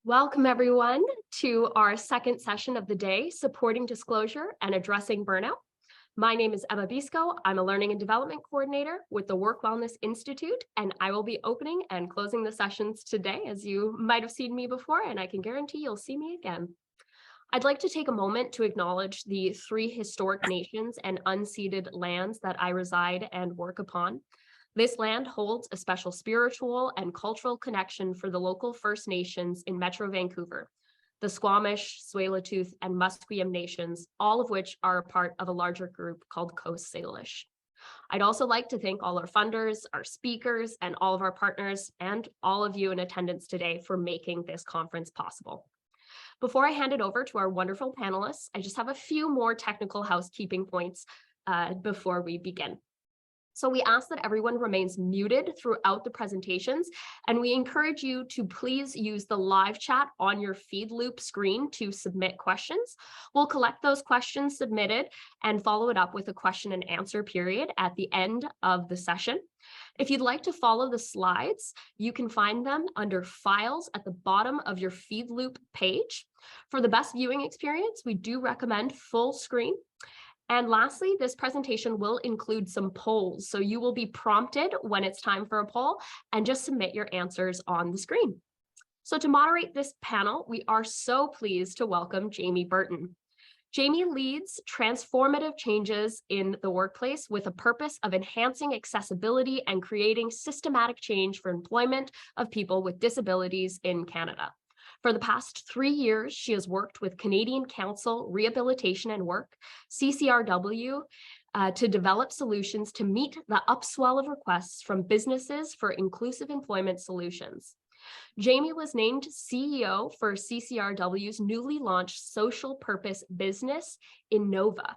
Welcome, everyone, to our second session of the day, Supporting Disclosure and Addressing Burnout. My name is Emma Bisco. I'm a Learning and Development Coordinator with the Work Wellness Institute, and I will be opening and closing the sessions today, as you might have seen me before, and I can guarantee you'll see me again. I'd like to take a moment to acknowledge the three historic nations and unceded lands that I reside and work upon. This land holds a special spiritual and cultural connection for the local First Nations in Metro Vancouver, the Squamish, Tsleil-Waututh, and Musqueam nations, all of which are a part of a larger group called Coast Salish. I'd also like to thank all our funders, our speakers, and all of our partners, and all of you in attendance today for making this conference possible. Before I hand it over to our wonderful panelists, I just have a few more technical housekeeping points before we begin. So we ask that everyone remains muted throughout the presentations, and we encourage you to please use the live chat on your feed loop screen to submit questions. We'll collect those questions submitted and follow it up with a question and answer period at the end of the session. If you'd like to follow the slides, you can find them under Files at the bottom of your feed loop page. For the best viewing experience, we do recommend full screen. And lastly, this presentation will include some polls, so you will be prompted when it's time for a poll and just submit your answers on the screen. So to moderate this panel, we are so pleased to welcome Jamie Burton. Jamie leads transformative changes in the workplace with a purpose of enhancing accessibility and creating systematic change for employment of people with disabilities in Canada. For the past 3 years, she has worked with Canadian Council Rehabilitation and Work, CCRW, to develop solutions to meet the upswell of requests from businesses for inclusive employment solutions. Jamie was named CEO for CCRW's newly launched social purpose business, Innova.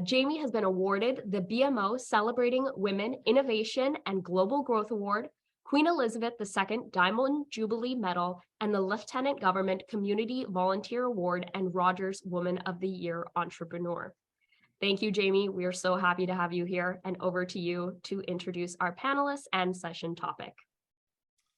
Jamie has been awarded the BMO Celebrating Women Innovation and Global Growth Award, Queen Elizabeth II Diamond Jubilee Medal, and the Lieutenant Government Community Volunteer Award and Rogers Woman of the Year Entrepreneur. Thank you, Jamie. We are so happy to have you here, and over to you to introduce our panelists and session topic.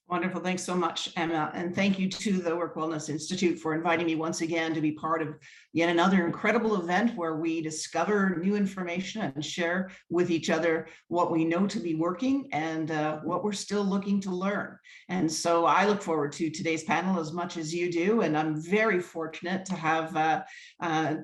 Wonderful. Thanks so much, Emma. And thank you to the Work Wellness Institute for inviting me once again to be part of yet another incredible event where we discover new information and share with each other what we know to be working and what we're still looking to learn. And so I look forward to today's panel as much as you do. And I'm very fortunate to have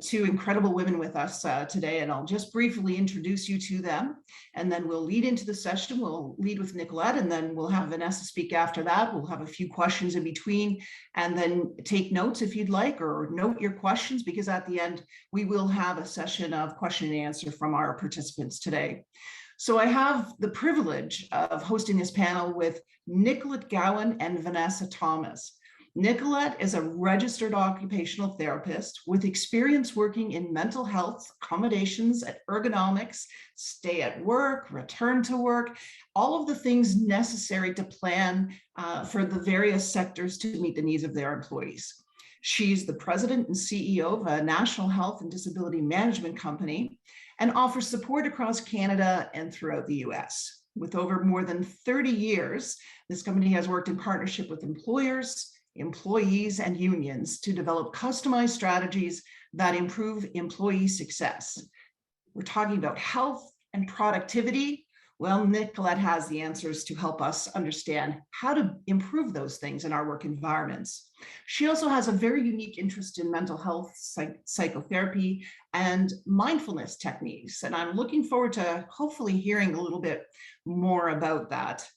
two incredible women with us today. And I'll just briefly introduce you to them. And then we'll lead into the session. We'll lead with Nicolette, and then we'll have Vanessa speak after that. We'll have a few questions in between, and then take notes if you'd like, or note your questions, because at the end, we will have a session of question and answer from our participants today. So I have the privilege of hosting this panel with Nicolette Gowan and Vanessa Thomas. Nicolette is a registered occupational therapist with experience working in mental health, accommodations, ergonomics, stay at work, return to work, all of the things necessary to plan for the various sectors to meet the needs of their employees. She's the president and CEO of a national health and disability management company and offers support across Canada and throughout the US. With over more than 30 years, this company has worked in partnership with employers, employees, and unions to develop customized strategies that improve employee success. We're talking about health and productivity. Well, Nicolette has the answers to help us understand how to improve those things in our work environments. She also has a very unique interest in mental health, psychotherapy, and mindfulness techniques. And I'm looking forward to hopefully hearing a little bit more about that.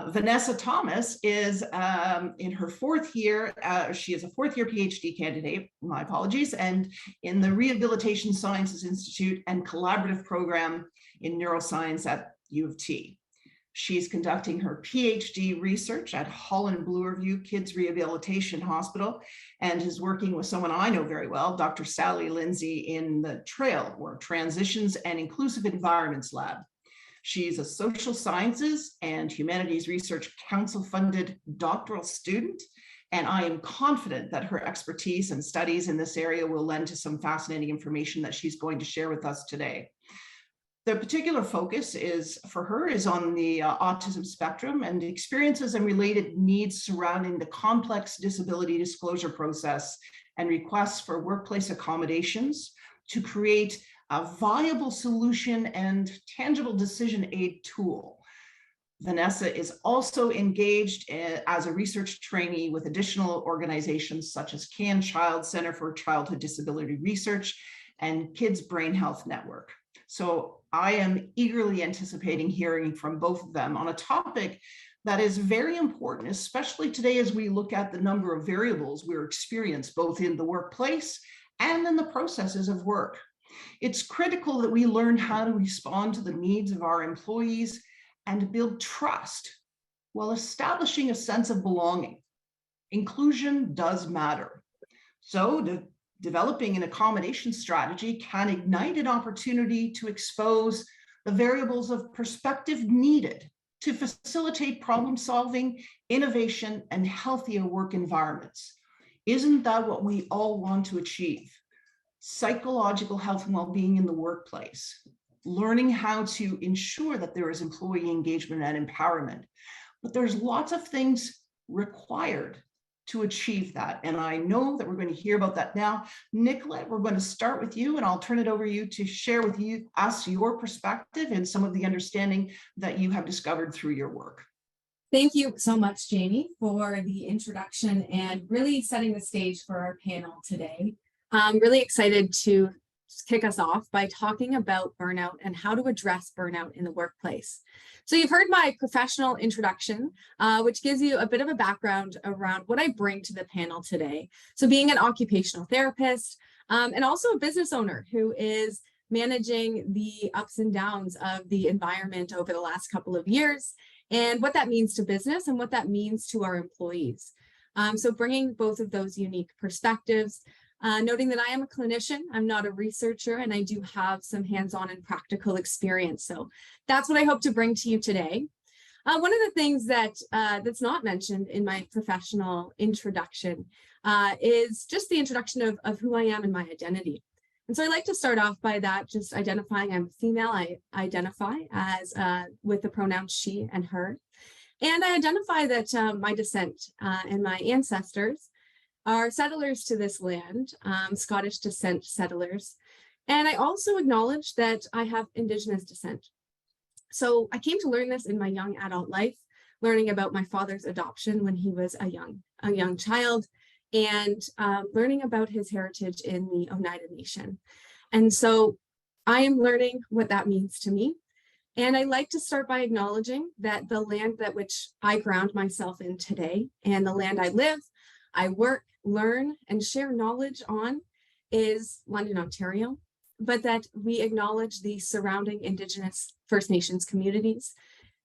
Vanessa Thomas is in her fourth year. She is a fourth year PhD candidate, my apologies, and in the Rehabilitation Sciences Institute and Collaborative Program in Neuroscience at U of T. She's conducting her PhD research at Holland Bloorview Kids Rehabilitation Hospital and is working with someone I know very well, Dr. Sally Lindsay, in the TRAIL, or Transitions and Inclusive Environments Lab. She's a Social Sciences and Humanities Research Council-funded doctoral student, and I am confident that her expertise and studies in this area will lend to some fascinating information that she's going to share with us today. The particular focus is for her is on the autism spectrum and experiences and related needs surrounding the complex disability disclosure process and requests for workplace accommodations to create a viable solution and tangible decision aid tool. Vanessa is also engaged as a research trainee with additional organizations such as Can Child Center for Childhood Disability Research and Kids Brain Health Network. So I am eagerly anticipating hearing from both of them on a topic that is very important, especially today as we look at the number of variables we're experiencing both in the workplace and in the processes of work. It's critical that we learn how to respond to the needs of our employees and build trust while establishing a sense of belonging. Inclusion does matter. So developing an accommodation strategy can ignite an opportunity to expose the variables of perspective needed to facilitate problem solving, innovation, and healthier work environments. Isn't that what we all want to achieve? Psychological health and well-being in the workplace, learning how to ensure that there is employee engagement and empowerment. But there's lots of things required to achieve that. And I know that we're going to hear about that now. Nicolette, we're going to start with you, and I'll turn it over to you to share with us your perspective and some of the understanding that you have discovered through your work. Thank you so much, Jamie, for the introduction and really setting the stage for our panel today. I'm really excited to kick us off by talking about burnout and how to address burnout in the workplace. So you've heard my professional introduction, which gives you a bit of a background around what I bring to the panel today. So being an occupational therapist and also a business owner who is managing the ups and downs of the environment over the last couple of years and what that means to business and what that means to our employees. So bringing both of those unique perspectives, noting that I am a clinician, I'm not a researcher, and I do have some hands-on and practical experience. So that's what I hope to bring to you today. One of the things that that's not mentioned in my professional introduction is just the introduction of who I am and my identity. And so I like to start off by that, just identifying I'm female. I identify as with the pronouns she and her. And I identify that my descent and my ancestors are settlers to this land, Scottish descent settlers. And I also acknowledge that I have Indigenous descent. So I came to learn this in my young adult life, learning about my father's adoption when he was a young child, and learning about his heritage in the Oneida Nation. And so I am learning what that means to me. And I like to start by acknowledging that the land that which I ground myself in today and the land I live, I work, learn, and share knowledge on is London, Ontario, but that we acknowledge the surrounding Indigenous First Nations communities,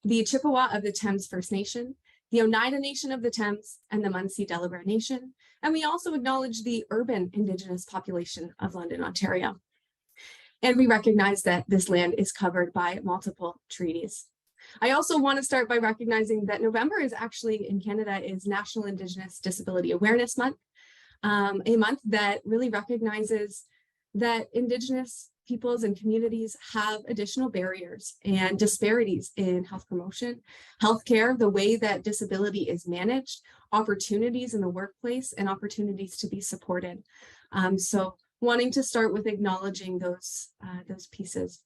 the Chippewa of the Thames First Nation, the Oneida Nation of the Thames, and the Munsee Delaware Nation. And we also acknowledge the urban Indigenous population of London, Ontario. And we recognize that this land is covered by multiple treaties. I also want to start by recognizing that November is actually in Canada is National Indigenous Disability Awareness Month, a month that really recognizes that Indigenous peoples and communities have additional barriers and disparities in health promotion, healthcare, the way that disability is managed, opportunities in the workplace, and opportunities to be supported. So wanting to start with acknowledging those pieces.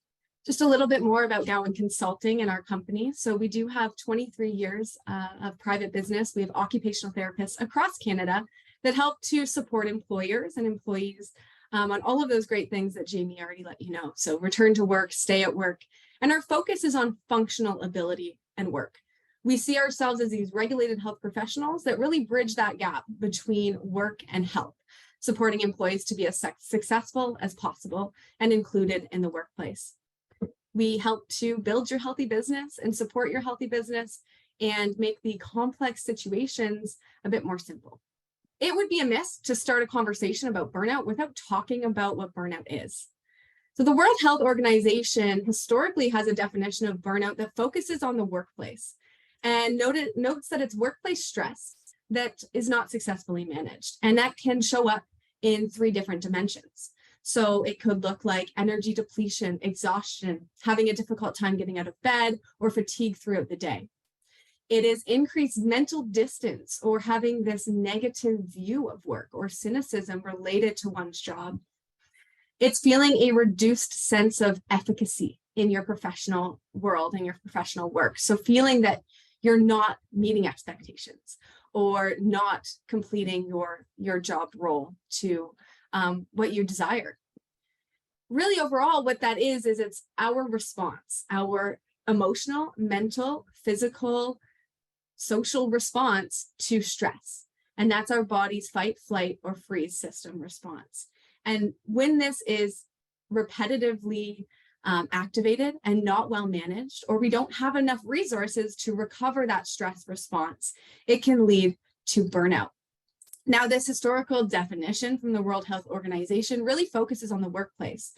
Just a little bit more about Gowan Consulting and our company. So we do have 23 years of private business. We have occupational therapists across Canada that help to support employers and employees on all of those great things that Jamie already let you know. So return to work, stay at work, and our focus is on functional ability and work. We see ourselves as these regulated health professionals that really bridge that gap between work and health, supporting employees to be as successful as possible and included in the workplace. We help to build your healthy business and support your healthy business and make the complex situations a bit more simple. It would be amiss to start a conversation about burnout without talking about what burnout is. So the World Health Organization historically has a definition of burnout that focuses on the workplace and notes that it's workplace stress that is not successfully managed. And that can show up in 3 different dimensions. So it could look like energy depletion, exhaustion, having a difficult time getting out of bed, or fatigue throughout the day. It is increased mental distance or having this negative view of work or cynicism related to one's job. It's feeling a reduced sense of efficacy in your professional world and your professional work. So feeling that you're not meeting expectations or not completing your job role to what you desire. Really, overall, what that is it's our response, our emotional, mental, physical, social response to stress. And that's our body's fight, flight, or freeze system response. And when this is repetitively activated and not well managed, or we don't have enough resources to recover that stress response, it can lead to burnout. Now, this historical definition from the World Health Organization really focuses on the workplace.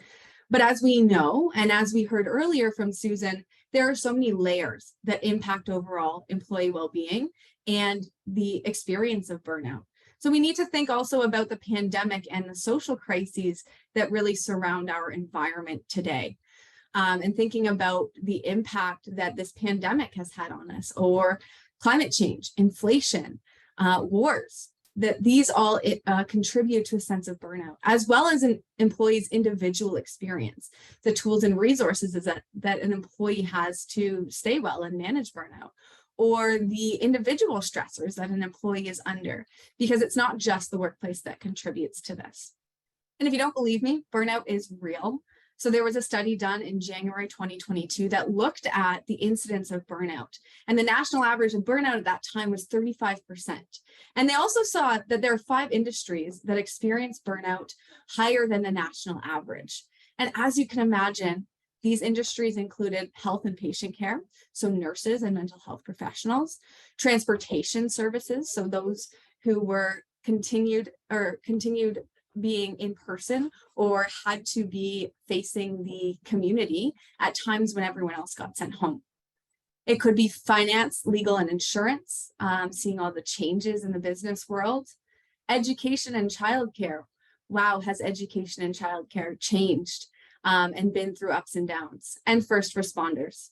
But as we know, and as we heard earlier from Susan, there are so many layers that impact overall employee well-being and the experience of burnout. So we need to think also about the pandemic and the social crises that really surround our environment today. And thinking about the impact that this pandemic has had on us, or climate change, inflation, wars, that these all contribute to a sense of burnout, as well as an employee's individual experience, the tools and resources that an employee has to stay well and manage burnout, or the individual stressors that an employee is under, because it's not just the workplace that contributes to this. And if you don't believe me, burnout is real. So there was a study done in January 2022 that looked at the incidence of burnout. And the national average of burnout at that time was 35%. And they also saw that there are 5 industries that experience burnout higher than the national average. And as you can imagine, these industries included health and patient care, so nurses and mental health professionals, transportation services, so those who were continued being in person or had to be facing the community at times when everyone else got sent home. It could be finance, legal, and insurance, seeing all the changes in the business world. Education and childcare. Wow, has education and childcare changed and been through ups and downs? And first responders.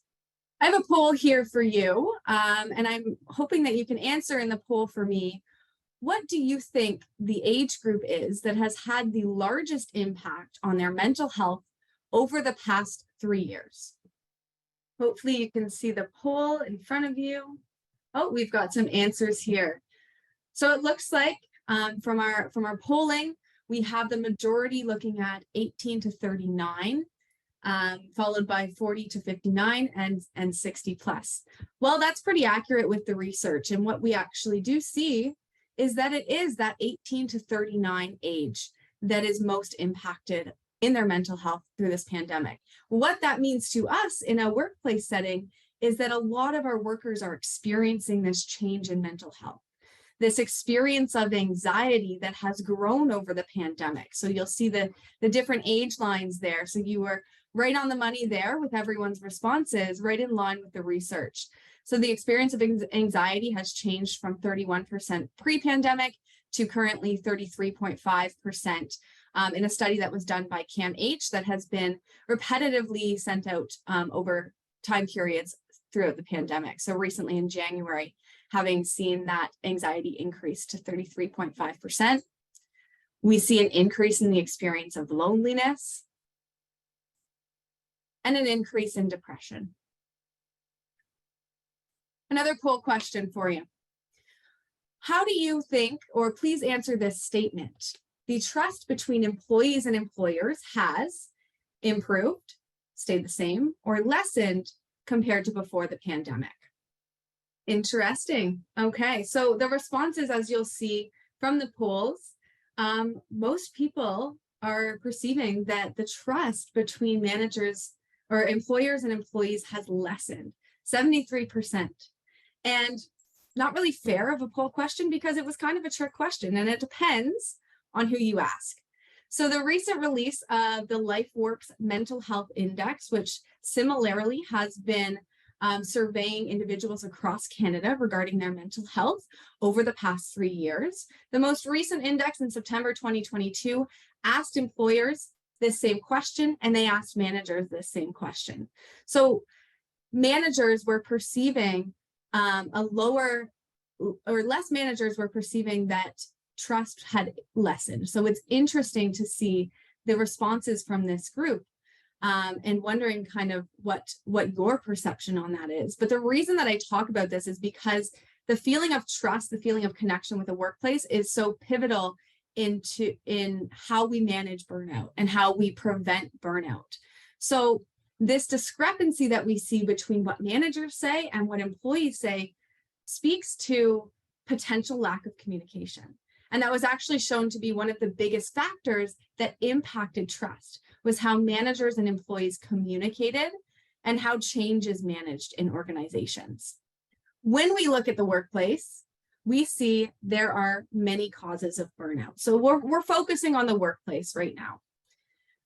I have a poll here for you, and I'm hoping that you can answer in the poll for me. What do you think the age group is that has had the largest impact on their mental health over the past 3 years? Hopefully you can see the poll in front of you. Oh, we've got some answers here. So it looks like from our polling, we have the majority looking at 18 to 39, followed by 40 to 59 and 60 plus. Well, that's pretty accurate with the research. And what we actually do see is that it is that 18 to 39 age that is most impacted in their mental health through this pandemic. What that means to us in a workplace setting is that a lot of our workers are experiencing this change in mental health, this experience of anxiety that has grown over the pandemic. So you'll see the different age lines there. So you were right on the money there with everyone's responses, right in line with the research. So the experience of anxiety has changed from 31% pre-pandemic to currently 33.5% in a study that was done by CAMH that has been repetitively sent out over time periods throughout the pandemic. So recently in January, having seen that anxiety increase to 33.5%, we see an increase in the experience of loneliness and an increase in depression. Another poll question for you. How do you think, or please answer this statement, the trust between employees and employers has improved, stayed the same, or lessened compared to before the pandemic? Interesting. Okay, so the responses, as you'll see from the polls, most people are perceiving that the trust between managers or employers and employees has lessened, 73%. And not really fair of a poll question because it was kind of a trick question and it depends on who you ask. So the recent release of the LifeWorks Mental Health Index, which similarly has been surveying individuals across Canada regarding their mental health over the past 3 years. The most recent index in September 2022 asked employers this same question, and they asked managers this same question. So managers were perceiving less managers were perceiving that trust had lessened. So it's interesting to see the responses from this group, and wondering kind of what your perception on that is. But the reason that I talk about this is because the feeling of trust, the feeling of connection with the workplace is so pivotal in how we manage burnout and how we prevent burnout. So this discrepancy that we see between what managers say and what employees say speaks to potential lack of communication. And that was actually shown to be one of the biggest factors that impacted trust, was how managers and employees communicated and how change is managed in organizations. When we look at the workplace, we see there are many causes of burnout. So we're focusing on the workplace right now.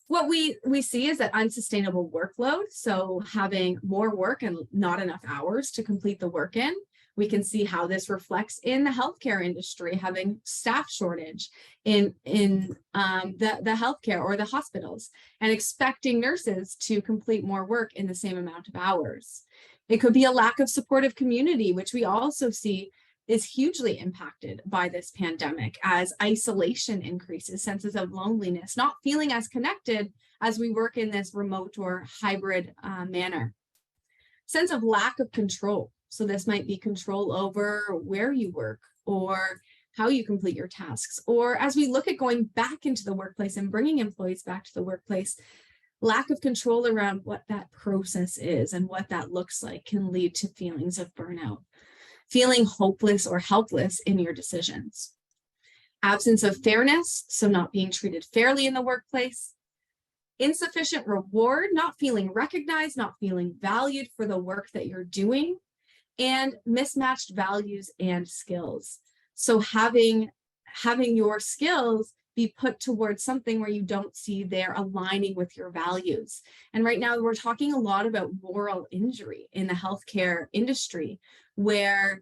What we see is that unsustainable workload, so having more work and not enough hours to complete the work in. We can see how this reflects in the healthcare industry, having staff shortage in the healthcare or the hospitals, and expecting nurses to complete more work in the same amount of hours. It could be a lack of supportive community, which we also see is hugely impacted by this pandemic as isolation increases, senses of loneliness, not feeling as connected as we work in this remote or hybrid manner. Sense of lack of control. So this might be control over where you work or how you complete your tasks. Or as we look at going back into the workplace and bringing employees back to the workplace, lack of control around what that process is and what that looks like can lead to feelings of burnout. Feeling hopeless or helpless in your decisions. Absence of fairness, so not being treated fairly in the workplace. Insufficient reward, not feeling recognized, not feeling valued for the work that you're doing. And mismatched values and skills. So having your skills be put towards something where you don't see they're aligning with your values. And right now we're talking a lot about moral injury in the healthcare industry, where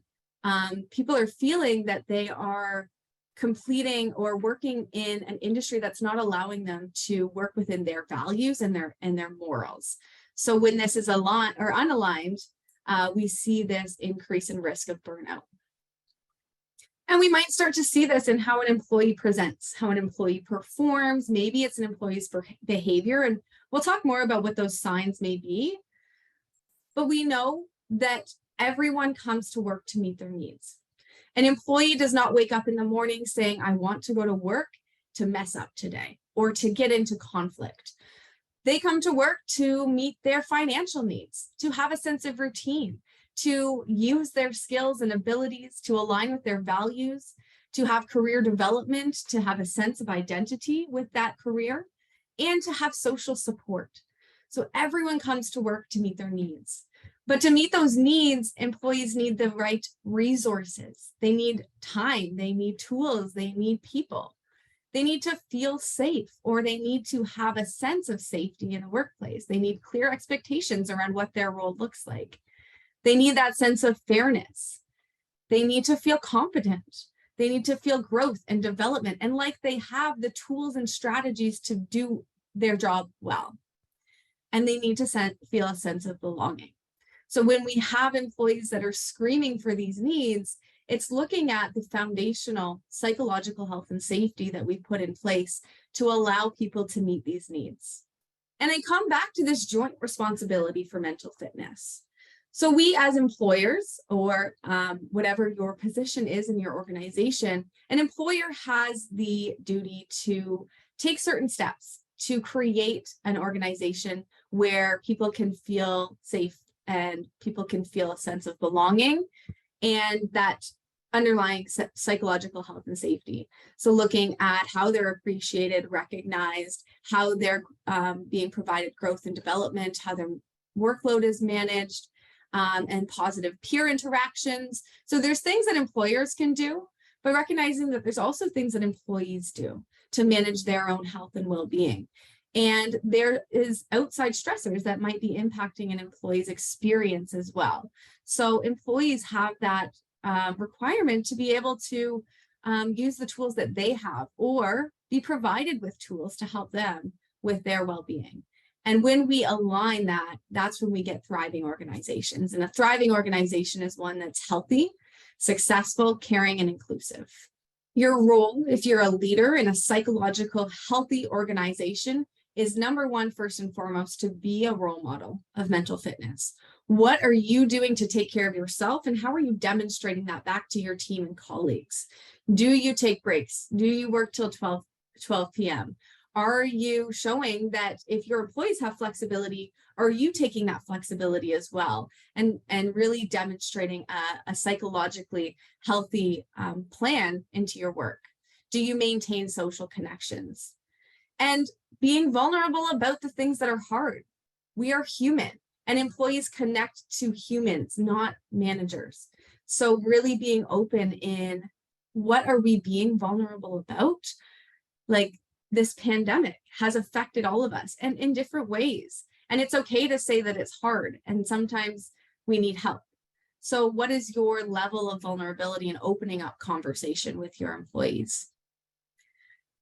people are feeling that they are completing or working in an industry that's not allowing them to work within their values and their morals. So when this is aligned or unaligned, we see this increase in risk of burnout. And we might start to see this in how an employee presents, how an employee performs. Maybe it's an employee's behavior, and we'll talk more about what those signs may be. But we know that everyone comes to work to meet their needs. An employee does not wake up in the morning saying, I want to go to work to mess up today or to get into conflict. They come to work to meet their financial needs, to have a sense of routine, to use their skills and abilities to align with their values, to have career development, to have a sense of identity with that career, and to have social support. So everyone comes to work to meet their needs. But to meet those needs, employees need the right resources. They need time, they need tools, they need people. They need to feel safe, or they need to have a sense of safety in the workplace. They need clear expectations around what their role looks like. They need that sense of fairness. They need to feel competent. They need to feel growth and development, and like they have the tools and strategies to do their job well. And they need to feel a sense of belonging. So when we have employees that are screaming for these needs, it's looking at the foundational psychological health and safety that we put in place to allow people to meet these needs. And I come back to this joint responsibility for mental fitness. So we as employers, or whatever your position is in your organization, an employer has the duty to take certain steps to create an organization where people can feel safe and people can feel a sense of belonging and that underlying psychological health and safety. So looking at how they're appreciated, recognized, how they're being provided growth and development, how their workload is managed, and positive peer interactions. So there's things that employers can do, but recognizing that there's also things that employees do to manage their own health and well-being. And there is outside stressors that might be impacting an employee's experience as well. So employees have that requirement to be able to use the tools that they have, or be provided with tools to help them with their well-being. And when we align that, that's when we get thriving organizations. And a thriving organization is one that's healthy, successful, caring, and inclusive. Your role, if you're a leader in a psychological, healthy organization, is number one, first and foremost, to be a role model of mental fitness. What are you doing to take care of yourself, and how are you demonstrating that back to your team and colleagues? Do you take breaks? Do you work till 12 p.m.? Are you showing that if your employees have flexibility, are you taking that flexibility as well, and really demonstrating a psychologically healthy plan into your work? Do you maintain social connections? And being vulnerable about the things that are hard. We are human, and employees connect to humans, not managers. So really being open in what are we being vulnerable about? Like, this pandemic has affected all of us, and in different ways. And it's okay to say that it's hard, and sometimes we need help. So what is your level of vulnerability in opening up conversation with your employees?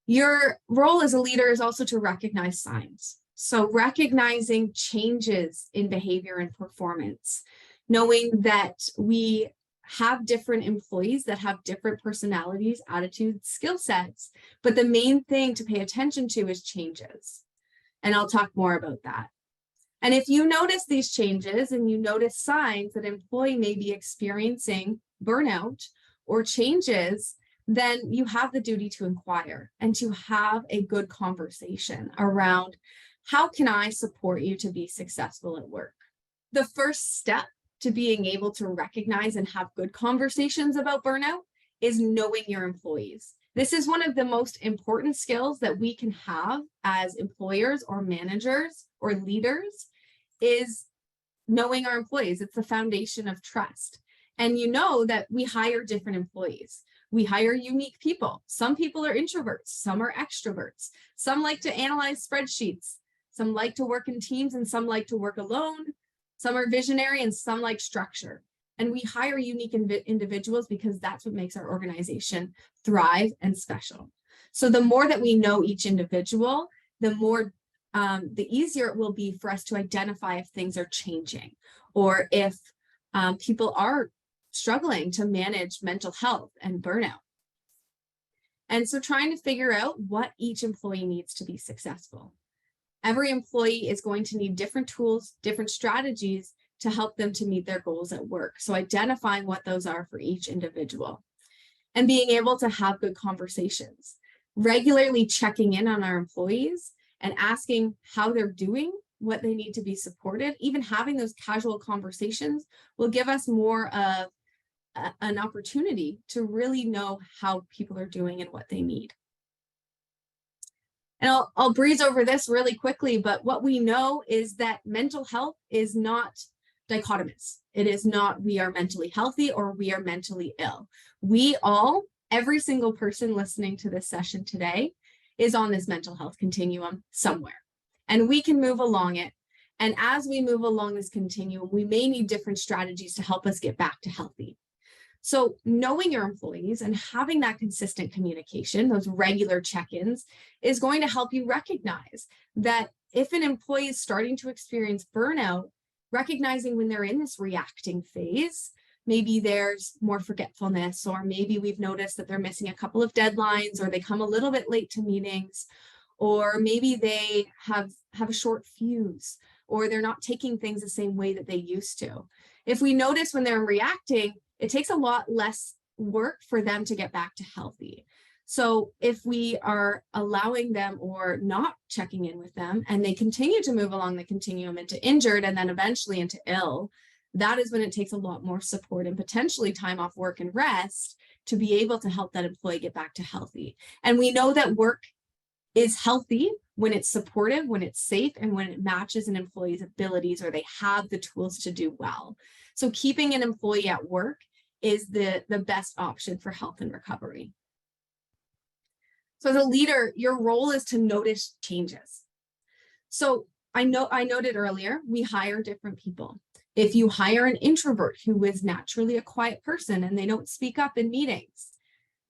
Your role as a leader is also to recognize signs. So recognizing changes in behavior and performance, knowing that we have different employees that have different personalities, attitudes, skill sets, but the main thing to pay attention to is changes. And I'll talk more about that. And if you notice these changes and you notice signs that an employee may be experiencing burnout or changes, then you have the duty to inquire and to have a good conversation around, how can I support you to be successful at work? The first step to being able to recognize and have good conversations about burnout is knowing your employees. This is one of the most important skills that we can have as employers or managers or leaders, is knowing our employees. It's the foundation of trust. And you know that we hire different employees. We hire unique people. Some people are introverts, some are extroverts. Some like to analyze spreadsheets. Some like to work in teams, and some like to work alone. Some are visionary and some like structure. And we hire unique individuals because that's what makes our organization thrive and special. So the more that we know each individual, the easier it will be for us to identify if things are changing, or if people are struggling to manage mental health and burnout. And so trying to figure out what each employee needs to be successful. Every employee is going to need different tools, different strategies to help them to meet their goals at work. So identifying what those are for each individual, and being able to have good conversations, regularly checking in on our employees and asking how they're doing, what they need to be supported. Even having those casual conversations will give us more of an opportunity to really know how people are doing and what they need. And I'll breeze over this really quickly, but what we know is that mental health is not dichotomous. It is not we are mentally healthy or we are mentally ill. We all, every single person listening to this session today, is on this mental health continuum somewhere, and we can move along it. And as we move along this continuum, we may need different strategies to help us get back to healthy. So knowing your employees and having that consistent communication, those regular check-ins, is going to help you recognize that if an employee is starting to experience burnout, recognizing when they're in this reacting phase, maybe there's more forgetfulness, or maybe we've noticed that they're missing a couple of deadlines, or they come a little bit late to meetings, or maybe they have a short fuse, or they're not taking things the same way that they used to. If we notice when they're reacting, it takes a lot less work for them to get back to healthy. So if we are allowing them or not checking in with them, and they continue to move along the continuum into injured and then eventually into ill, that is when it takes a lot more support and potentially time off work and rest to be able to help that employee get back to healthy. And we know that work is healthy when it's supportive, when it's safe, and when it matches an employee's abilities, or they have the tools to do well. So keeping an employee at work is the best option for health and recovery. So as a leader, your role is to notice changes. So I noted earlier, we hire different people. If you hire an introvert who is naturally a quiet person and they don't speak up in meetings,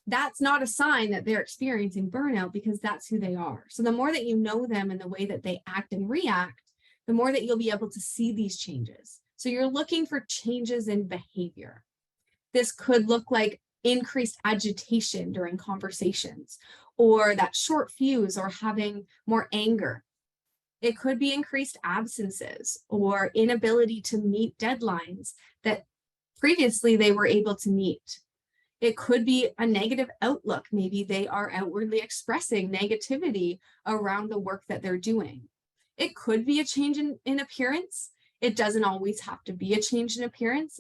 that's not a sign that they're experiencing burnout, because that's who they are. So the more that you know them and the way that they act and react, the more that you'll be able to see these changes. So you're looking for changes in behavior. This could look like increased agitation during conversations, or that short fuse, or having more anger. It could be increased absences or inability to meet deadlines that previously they were able to meet. It could be a negative outlook. Maybe they are outwardly expressing negativity around the work that they're doing. It could be a change in appearance. It doesn't always have to be a change in appearance.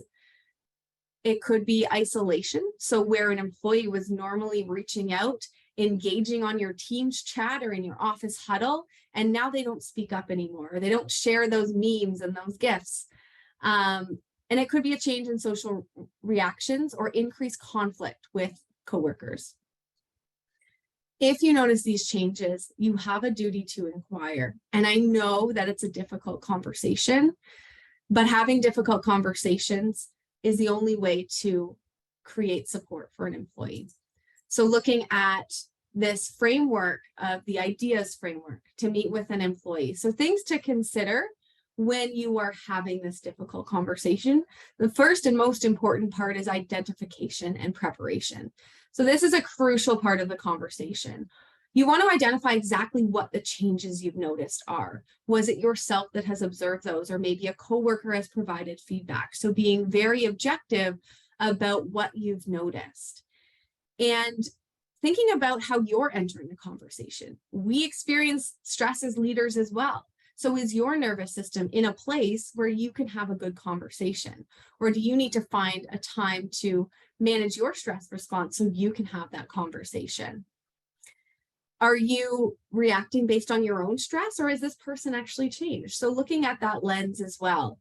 It could be isolation. So where an employee was normally reaching out, engaging on your Teams chat or in your office huddle, and now they don't speak up anymore, or they don't share those memes and those GIFs. And it could be a change in social reactions or increased conflict with coworkers. If you notice these changes, you have a duty to inquire. And I know that it's a difficult conversation, but having difficult conversations is the only way to create support for an employee. So looking at this framework of the ideas framework to meet with an employee. So things to consider when you are having this difficult conversation. The first and most important part is identification and preparation. So this is a crucial part of the conversation. You want to identify exactly what the changes you've noticed are. Was it yourself that has observed those, or maybe a coworker has provided feedback? So being very objective about what you've noticed. And thinking about how you're entering the conversation. We experience stress as leaders as well. So is your nervous system in a place where you can have a good conversation? Or do you need to find a time to manage your stress response so you can have that conversation? Are you reacting based on your own stress, or is this person actually changed? So looking at that lens as well.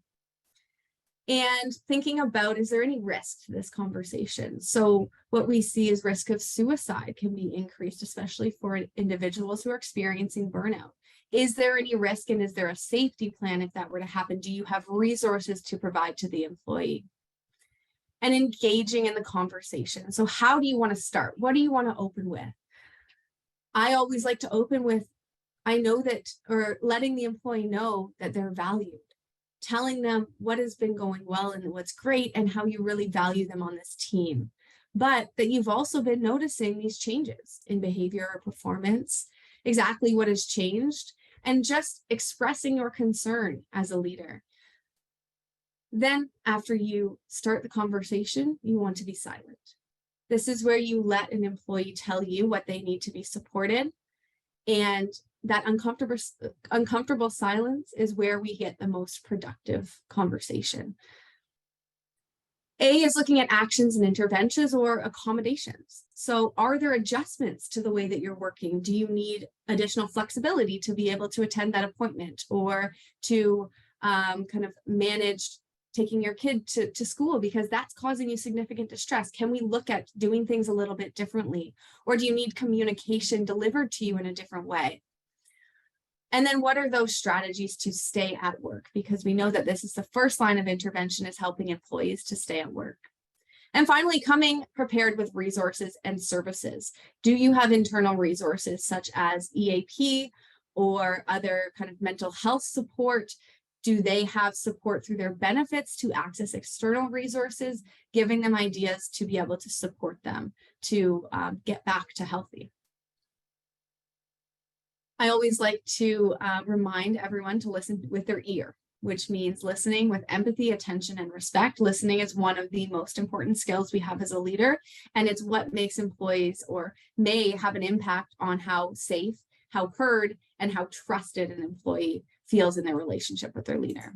And thinking about, is there any risk to this conversation? So what we see is risk of suicide can be increased, especially for individuals who are experiencing burnout. Is there any risk, and is there a safety plan if that were to happen? Do you have resources to provide to the employee? And engaging in the conversation. So how do you want to start? What do you want to open with? I always like to open with, I know that, or letting the employee know that they're valued, telling them what has been going well and what's great and how you really value them on this team, but that you've also been noticing these changes in behavior or performance, exactly what has changed, and just expressing your concern as a leader. Then after you start the conversation, you want to be silent. This is where you let an employee tell you what they need to be supported. And that uncomfortable silence is where we get the most productive conversation. A is looking at actions and interventions or accommodations. So are there adjustments to the way that you're working? Do you need additional flexibility to be able to attend that appointment, or to kind of manage taking your kid to school because that's causing you significant distress? Can we look at doing things a little bit differently? Or do you need communication delivered to you in a different way? And then what are those strategies to stay at work? Because we know that this is the first line of intervention, is helping employees to stay at work. And finally, coming prepared with resources and services. Do you have internal resources such as EAP or other kind of mental health support? Do they have support through their benefits to access external resources, giving them ideas to be able to support them to get back to healthy? I always like to remind everyone to listen with their ear, which means listening with empathy, attention, and respect. Listening is one of the most important skills we have as a leader, and it's what makes employees, or may have an impact on how safe, how heard, and how trusted an employee feels in their relationship with their leader.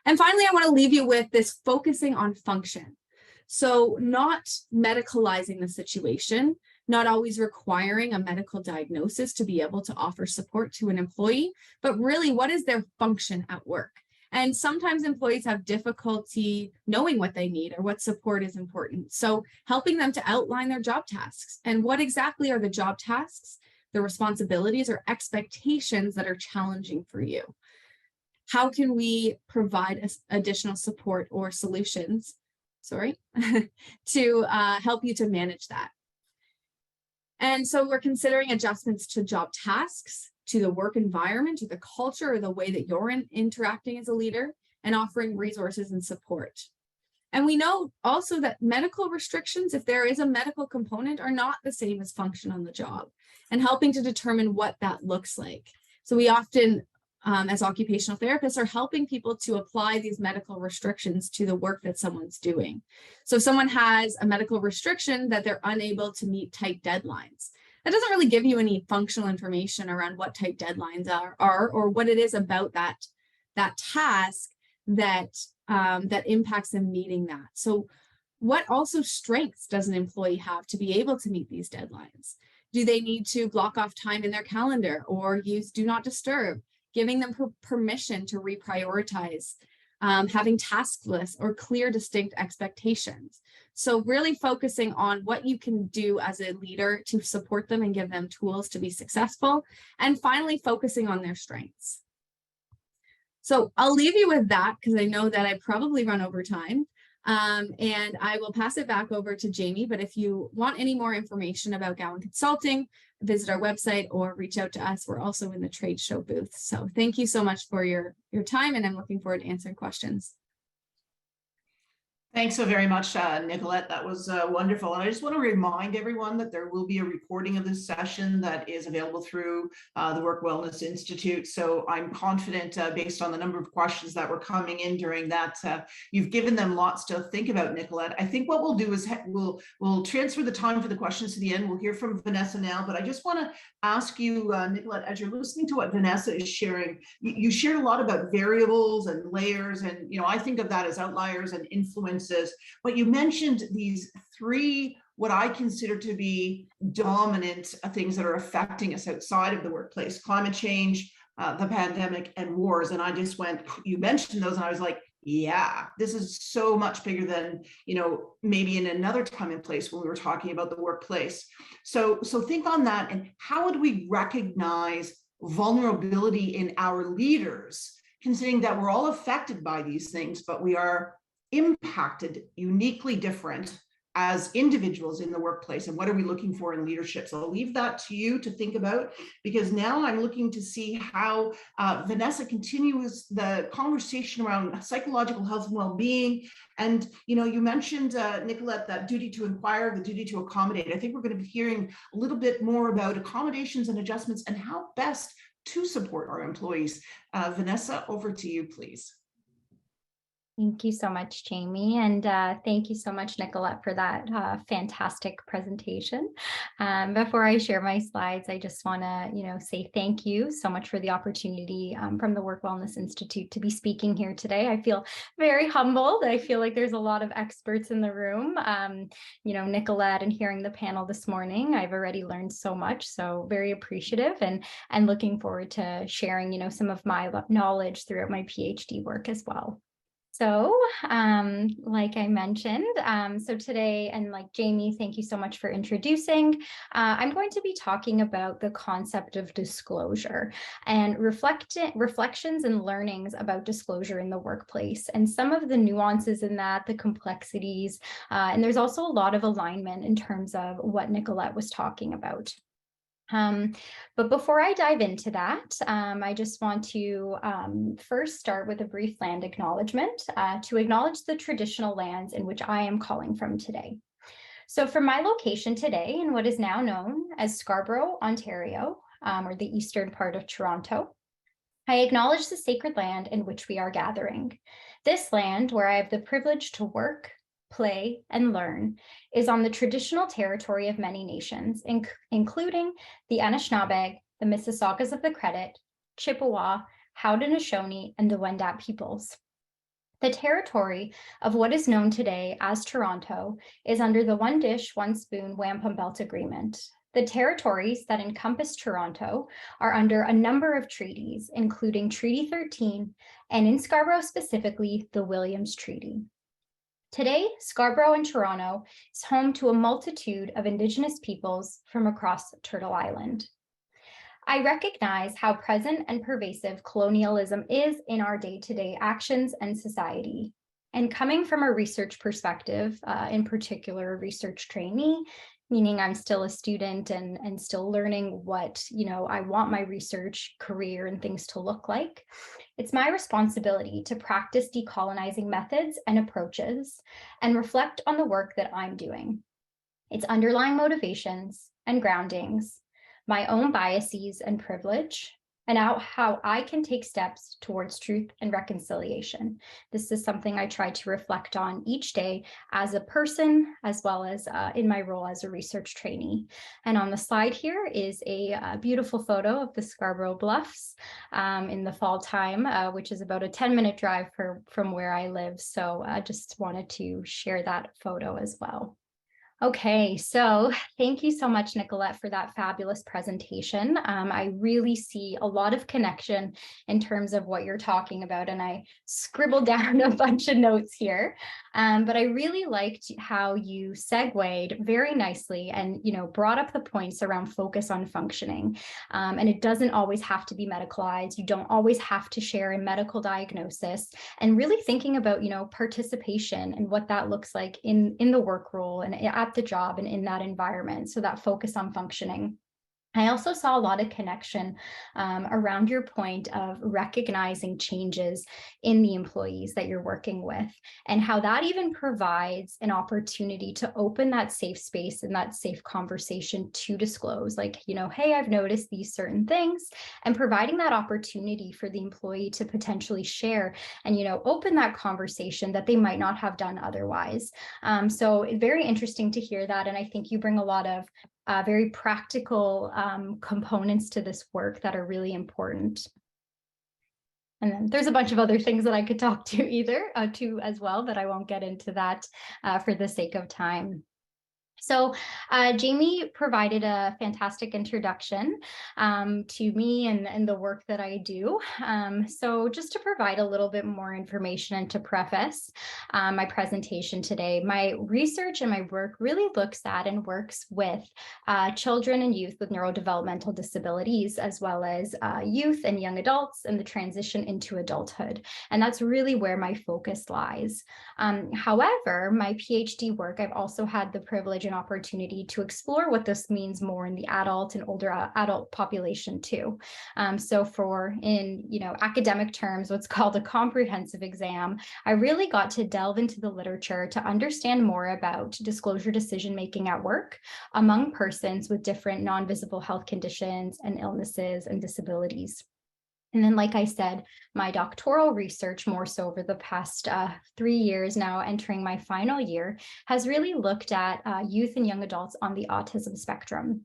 And finally, I want to leave you with this focusing on function. So not medicalizing the situation, not always requiring a medical diagnosis to be able to offer support to an employee, but really, what is their function at work? And sometimes employees have difficulty knowing what they need or what support is important. So helping them to outline their job tasks, and what exactly are the job tasks, the responsibilities or expectations that are challenging for you. How can we provide additional support or solutions, to help you to manage that? And so we're considering adjustments to job tasks, to the work environment, to the culture, or the way that you're interacting as a leader, and offering resources and support. And we know also that medical restrictions, if there is a medical component, are not the same as function on the job, and helping to determine what that looks like. So we often, as occupational therapists, are helping people to apply these medical restrictions to the work that someone's doing. So if someone has a medical restriction that they're unable to meet tight deadlines, that doesn't really give you any functional information around what tight deadlines are or what it is about that task that impacts them meeting that. So what also strengths does an employee have to be able to meet these deadlines? Do they need to block off time in their calendar or use do not disturb, giving them permission to reprioritize, having task lists or clear, distinct expectations? So really focusing on what you can do as a leader to support them and give them tools to be successful. And finally, focusing on their strengths. So I'll leave you with that because I know that I probably run over time. And I will pass it back over to Jamie. But if you want any more information about Gowan Consulting, visit our website or reach out to us. We're also in the trade show booth. So thank you so much for your time, and I'm looking forward to answering questions. Thanks so very much, Nicolette. That was wonderful. And I just want to remind everyone that there will be a recording of this session that is available through the Work Wellness Institute. So I'm confident based on the number of questions that were coming in during that, you've given them lots to think about, Nicolette. I think what we'll do is we'll transfer the time for the questions to the end. We'll hear from Vanessa now, but I just want to ask you, Nicolette, as you're listening to what Vanessa is sharing, you shared a lot about variables and layers. And, I think of that as outliers and influences. But you mentioned these three, what I consider to be dominant things that are affecting us outside of the workplace: climate change, the pandemic, and wars. And I just went, you mentioned those, and I was like, yeah, this is so much bigger than, maybe in another time and place when we were talking about the workplace. So think on that, and how would we recognize vulnerability in our leaders, considering that we're all affected by these things, but we are impacted uniquely different as individuals in the workplace, and what are we looking for in leadership? So I'll leave that to you to think about, because now I'm looking to see how Vanessa continues the conversation around psychological health and well-being. And you mentioned, Nicolette, that duty to inquire, the duty to accommodate. I think we're going to be hearing a little bit more about accommodations and adjustments and how best to support our employees. Vanessa, over to you, please. Thank you so much, Jamie. And thank you so much, Nicolette, for that fantastic presentation. Before I share my slides, I just want to, say thank you so much for the opportunity from the Work Wellness Institute to be speaking here today. I feel very humbled. I feel like there's a lot of experts in the room. Nicolette, and hearing the panel this morning, I've already learned so much. So very appreciative and looking forward to sharing, some of my knowledge throughout my PhD work as well. So, like I mentioned, so today, and like Jamie, thank you so much for introducing. I'm going to be talking about the concept of disclosure and reflections and learnings about disclosure in the workplace, and some of the nuances in that, the complexities, and there's also a lot of alignment in terms of what Nicolette was talking about. But before I dive into that, I just want to first start with a brief land acknowledgement to acknowledge the traditional lands in which I am calling from today. So from my location today in what is now known as Scarborough, Ontario, or the eastern part of Toronto, I acknowledge the sacred land in which we are gathering. This land, where I have the privilege to work, play, and learn, is on the traditional territory of many nations, including the Anishinaabe, the Mississaugas of the Credit, Chippewa, Haudenosaunee, and the Wendat peoples. The territory of what is known today as Toronto is under the One Dish, One Spoon Wampum Belt Agreement. The territories that encompass Toronto are under a number of treaties, including Treaty 13, and in Scarborough specifically, the Williams Treaty. Today, Scarborough and Toronto is home to a multitude of Indigenous peoples from across Turtle Island. I recognize how present and pervasive colonialism is in our day-to-day actions and society. And coming from a research perspective, in particular a research trainee, meaning I'm still a student and still learning what, I want my research career and things to look like. It's my responsibility to practice decolonizing methods and approaches and reflect on the work that I'm doing, its underlying motivations and groundings, my own biases and privilege, and how I can take steps towards truth and reconciliation. This is something I try to reflect on each day as a person, as well as in my role as a research trainee. And on the slide here is a beautiful photo of the Scarborough Bluffs in the fall time, which is about a 10-minute drive from where I live. So I just wanted to share that photo as well. Okay, so thank you so much, Nicolette, for that fabulous presentation. I really see a lot of connection in terms of what you're talking about, and I scribbled down a bunch of notes here. But I really liked how you segued very nicely and, brought up the points around focus on functioning. And it doesn't always have to be medicalized. You don't always have to share a medical diagnosis, and really thinking about, participation and what that looks like in the work role and at the job and in that environment. So that focus on functioning. I also saw a lot of connection around your point of recognizing changes in the employees that you're working with, and how that even provides an opportunity to open that safe space and that safe conversation to disclose, like, hey, I've noticed these certain things, and providing that opportunity for the employee to potentially share and, open that conversation that they might not have done otherwise. So very interesting to hear that. And I think you bring a lot of very practical components to this work that are really important. And then there's a bunch of other things that I could talk to as well, but I won't get into that for the sake of time. So Jamie provided a fantastic introduction to me and the work that I do. So just to provide a little bit more information and to preface my presentation today, my research and my work really looks at and works with children and youth with neurodevelopmental disabilities, as well as youth and young adults and the transition into adulthood. And that's really where my focus lies. However, my PhD work, I've also had the privilege and opportunity to explore what this means more in the adult and older adult population too. So in academic terms, what's called a comprehensive exam, I really got to delve into the literature to understand more about disclosure decision-making at work among persons with different non-visible health conditions and illnesses and disabilities. And then, like I said, my doctoral research, more so over the past 3 years now, entering my final year, has really looked at youth and young adults on the autism spectrum.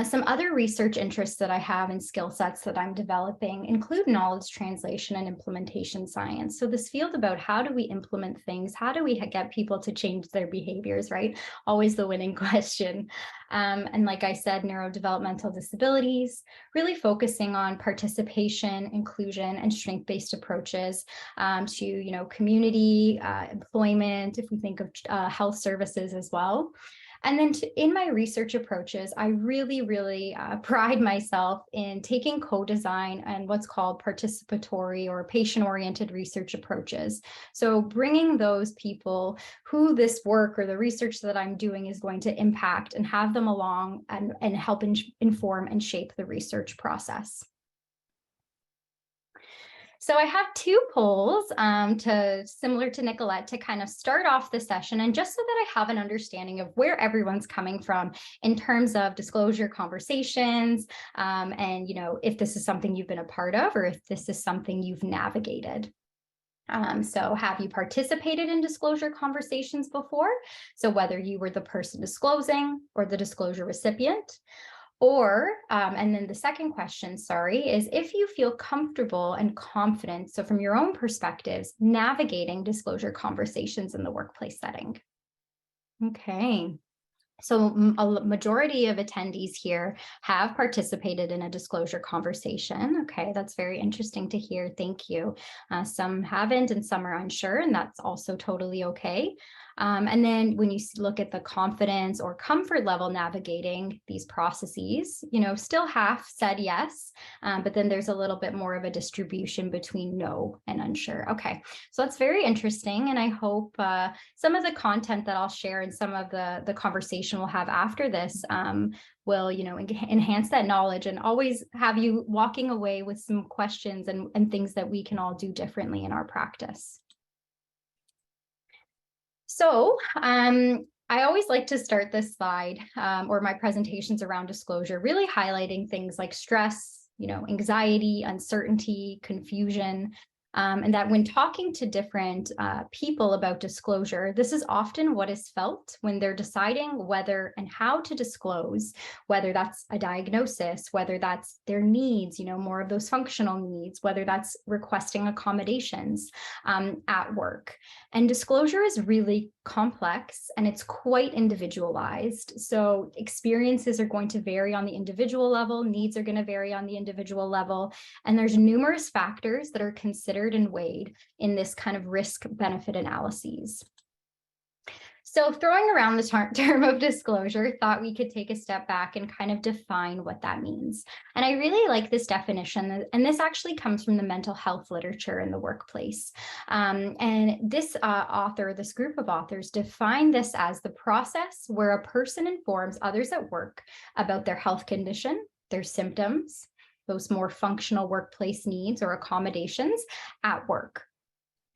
Some other research interests that I have and skill sets that I'm developing include knowledge translation and implementation science. So this field about how do we implement things, how do we get people to change their behaviors, right? Always the winning question. And like I said, neurodevelopmental disabilities, really focusing on participation, inclusion, and strength-based approaches to, community, employment, if we think of health services as well. And then in my research approaches, I really pride myself in taking co-design and what's called participatory or patient-oriented research approaches. So bringing those people who this work or the research that I'm doing is going to impact and have them along and help inform and shape the research process. So I have 2 polls similar to Nicolette to kind of start off the session, and just so that I have an understanding of where everyone's coming from in terms of disclosure conversations, and if this is something you've been a part of or if this is something you've navigated. So have you participated in disclosure conversations before? So whether you were the person disclosing or the disclosure recipient. Or, and then the second question, is if you feel comfortable and confident, so from your own perspectives, navigating disclosure conversations in the workplace setting. Okay. So a majority of attendees here have participated in a disclosure conversation. Okay, that's very interesting to hear. Thank you. Some haven't and some are unsure, and that's also totally okay. And then when you look at the confidence or comfort level navigating these processes, still half said yes, but then there's a little bit more of a distribution between no and unsure. Okay, so that's very interesting. And I hope some of the content that I'll share and some of the conversation we'll have after this will, enhance that knowledge and always have you walking away with some questions and things that we can all do differently in our practice. So I always like to start this slide or my presentations around disclosure, really highlighting things like stress, anxiety, uncertainty, confusion, and that when talking to different people about disclosure, this is often what is felt when they're deciding whether and how to disclose, whether that's a diagnosis, whether that's their needs, more of those functional needs, whether that's requesting accommodations at work. And disclosure is really complex and it's quite individualized. So experiences are going to vary on the individual level, needs are going to vary on the individual level, and there's numerous factors that are considered and weighed in this kind of risk-benefit analyses. So throwing around the term of disclosure, thought we could take a step back and kind of define what that means. And I really like this definition, and this actually comes from the mental health literature in the workplace. And this this group of authors define this as the process where a person informs others at work about their health condition, their symptoms, those more functional workplace needs or accommodations at work.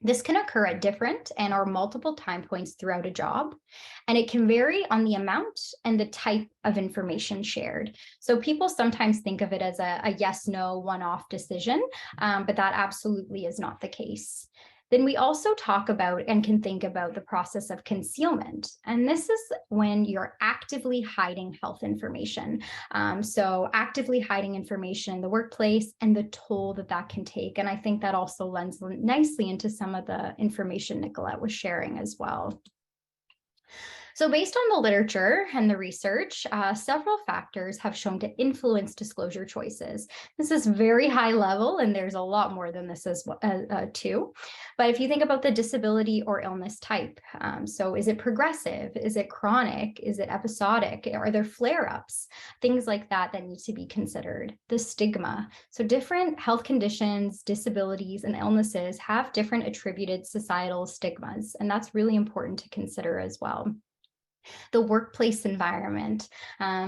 This can occur at different and or multiple time points throughout a job, and it can vary on the amount and the type of information shared. So people sometimes think of it as a yes-no one-off decision, but that absolutely is not the case. Then we also talk about and can think about the process of concealment. And this is when you're actively hiding health information. So actively hiding information in the workplace and the toll that can take. And I think that also lends nicely into some of the information Nicolette was sharing as well. So based on the literature and the research, several factors have shown to influence disclosure choices. This is very high level, and there's a lot more than this as too. But if you think about the disability or illness type, so is it progressive? Is it chronic? Is it episodic? Are there flare-ups? Things like that need to be considered. The stigma. So different health conditions, disabilities, and illnesses have different attributed societal stigmas, and that's really important to consider as well. The workplace environment.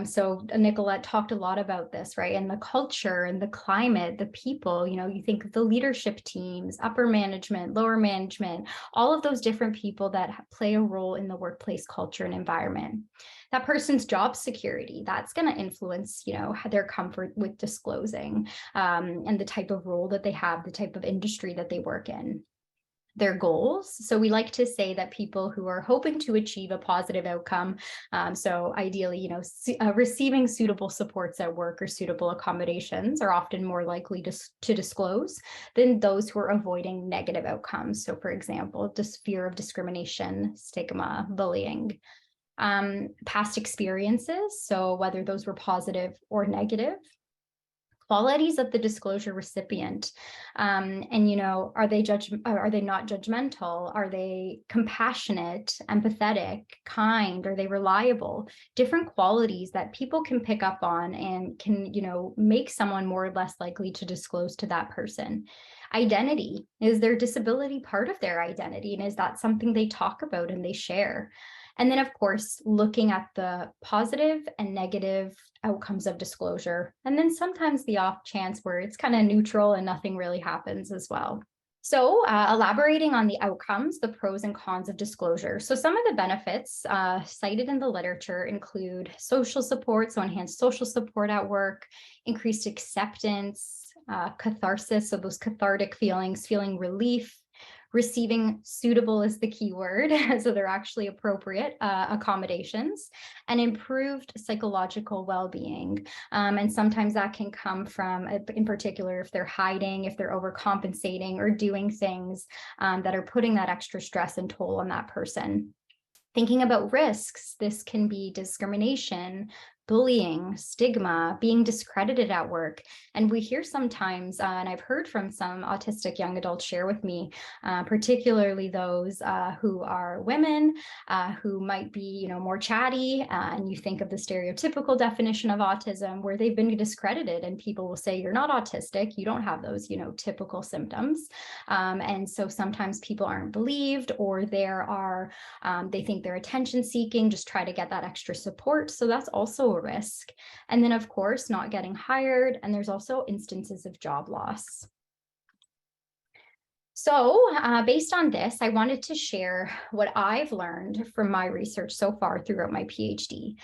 So Nicolette talked a lot about this, right? And the culture and the climate, the people, you think of the leadership teams, upper management, lower management, all of those different people that play a role in the workplace culture and environment. That person's job security, that's going to influence, their comfort with disclosing and the type of role that they have, the type of industry that they work in. Their goals. So we like to say that people who are hoping to achieve a positive outcome, so ideally, receiving suitable supports at work or suitable accommodations are often more likely to disclose than those who are avoiding negative outcomes. So for example, fear of discrimination, stigma, bullying, past experiences. So whether those were positive or negative. Qualities of the disclosure recipient, and are they not judgmental? Are they compassionate, empathetic, kind? Are they reliable? Different qualities that people can pick up on and can make someone more or less likely to disclose to that person. Identity, is their disability part of their identity, and is that something they talk about and they share? And then, of course, looking at the positive and negative outcomes of disclosure, and then sometimes the off chance where it's kind of neutral and nothing really happens as well. So elaborating on the outcomes, the pros and cons of disclosure. So some of the benefits cited in the literature include social support, so enhanced social support at work, increased acceptance, catharsis, so those cathartic feelings, feeling relief, receiving suitable is the key word, so they're actually appropriate accommodations, and improved psychological well-being. And sometimes that can come from, in particular, if they're hiding, if they're overcompensating or doing things that are putting that extra stress and toll on that person. Thinking about risks, this can be discrimination, bullying, stigma, being discredited at work. And we hear sometimes, and I've heard from some autistic young adults share with me, particularly those who are women, who might be, more chatty, and you think of the stereotypical definition of autism where they've been discredited and people will say, you're not autistic, you don't have those, typical symptoms. And so sometimes people aren't believed, or they think they're attention seeking, just try to get that extra support. So that's also a risk. And then of course, not getting hired. And there's also instances of job loss. So based on this, I wanted to share what I've learned from my research so far throughout my PhD.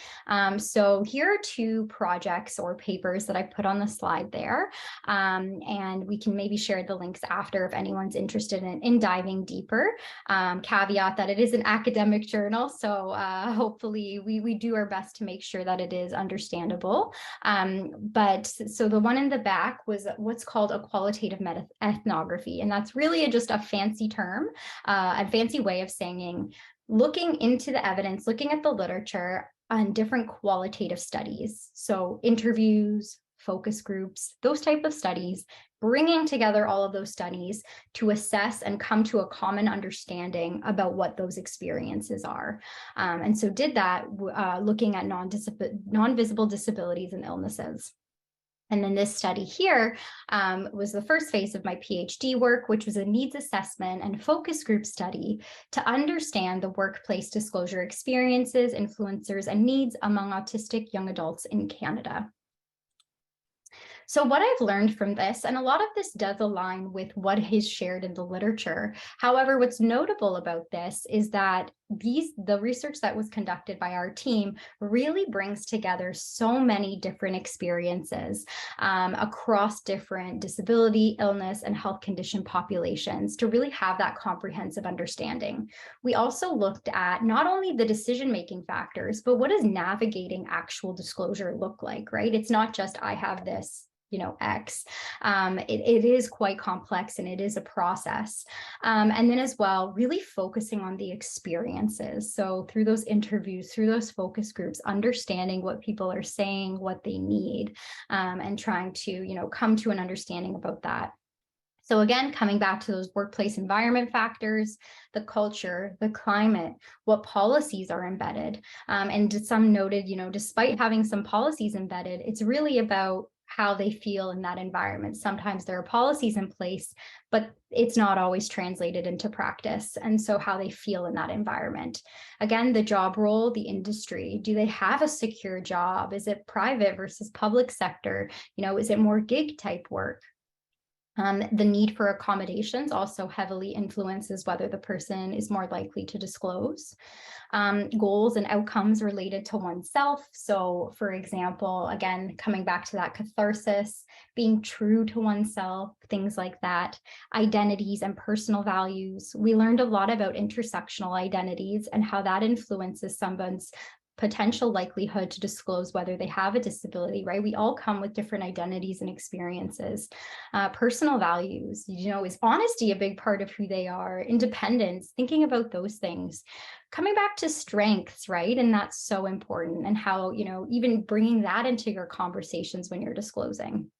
So here are 2 projects or papers that I put on the slide there, and we can maybe share the links after if anyone's interested in diving deeper. Caveat that it is an academic journal, so hopefully we do our best to make sure that it is understandable. But so the one in the back was what's called a qualitative ethnography, and that's really just a fancy term, a fancy way of saying looking into the evidence, looking at the literature on different qualitative studies. So interviews, focus groups, those type of studies, bringing together all of those studies to assess and come to a common understanding about what those experiences are. And so did that looking at non-visible disabilities and illnesses. And then this study here was the first phase of my PhD work, which was a needs assessment and focus group study to understand the workplace disclosure experiences, influencers, and needs among autistic young adults in Canada. So what I've learned from this, and a lot of this does align with what is shared in the literature. However, what's notable about this is that the research that was conducted by our team really brings together so many different experiences across different disability, illness, and health condition populations to really have that comprehensive understanding. We also looked at not only the decision-making factors, but what does navigating actual disclosure look like, right? It's not just, I have this, X. It is quite complex and it is a process. And then as well, really focusing on the experiences. So through those interviews, through those focus groups, understanding what people are saying, what they need, and trying to, come to an understanding about that. So again, coming back to those workplace environment factors, the culture, the climate, what policies are embedded. And some noted, despite having some policies embedded, it's really about how they feel in that environment. Sometimes there are policies in place, but it's not always translated into practice. And so how they feel in that environment. Again, the job role, the industry, do they have a secure job? Is it private versus public sector? Is it more gig type work? The need for accommodations also heavily influences whether the person is more likely to disclose. Goals and outcomes related to oneself. So for example, again, coming back to that catharsis, being true to oneself, things like that, identities and personal values. We learned a lot about intersectional identities and how that influences someone's potential likelihood to disclose whether they have a disability, right? We all come with different identities and experiences. Personal values, is honesty a big part of who they are? Independence, thinking about those things. Coming back to strengths, right? And that's so important, and how, even bringing that into your conversations when you're disclosing.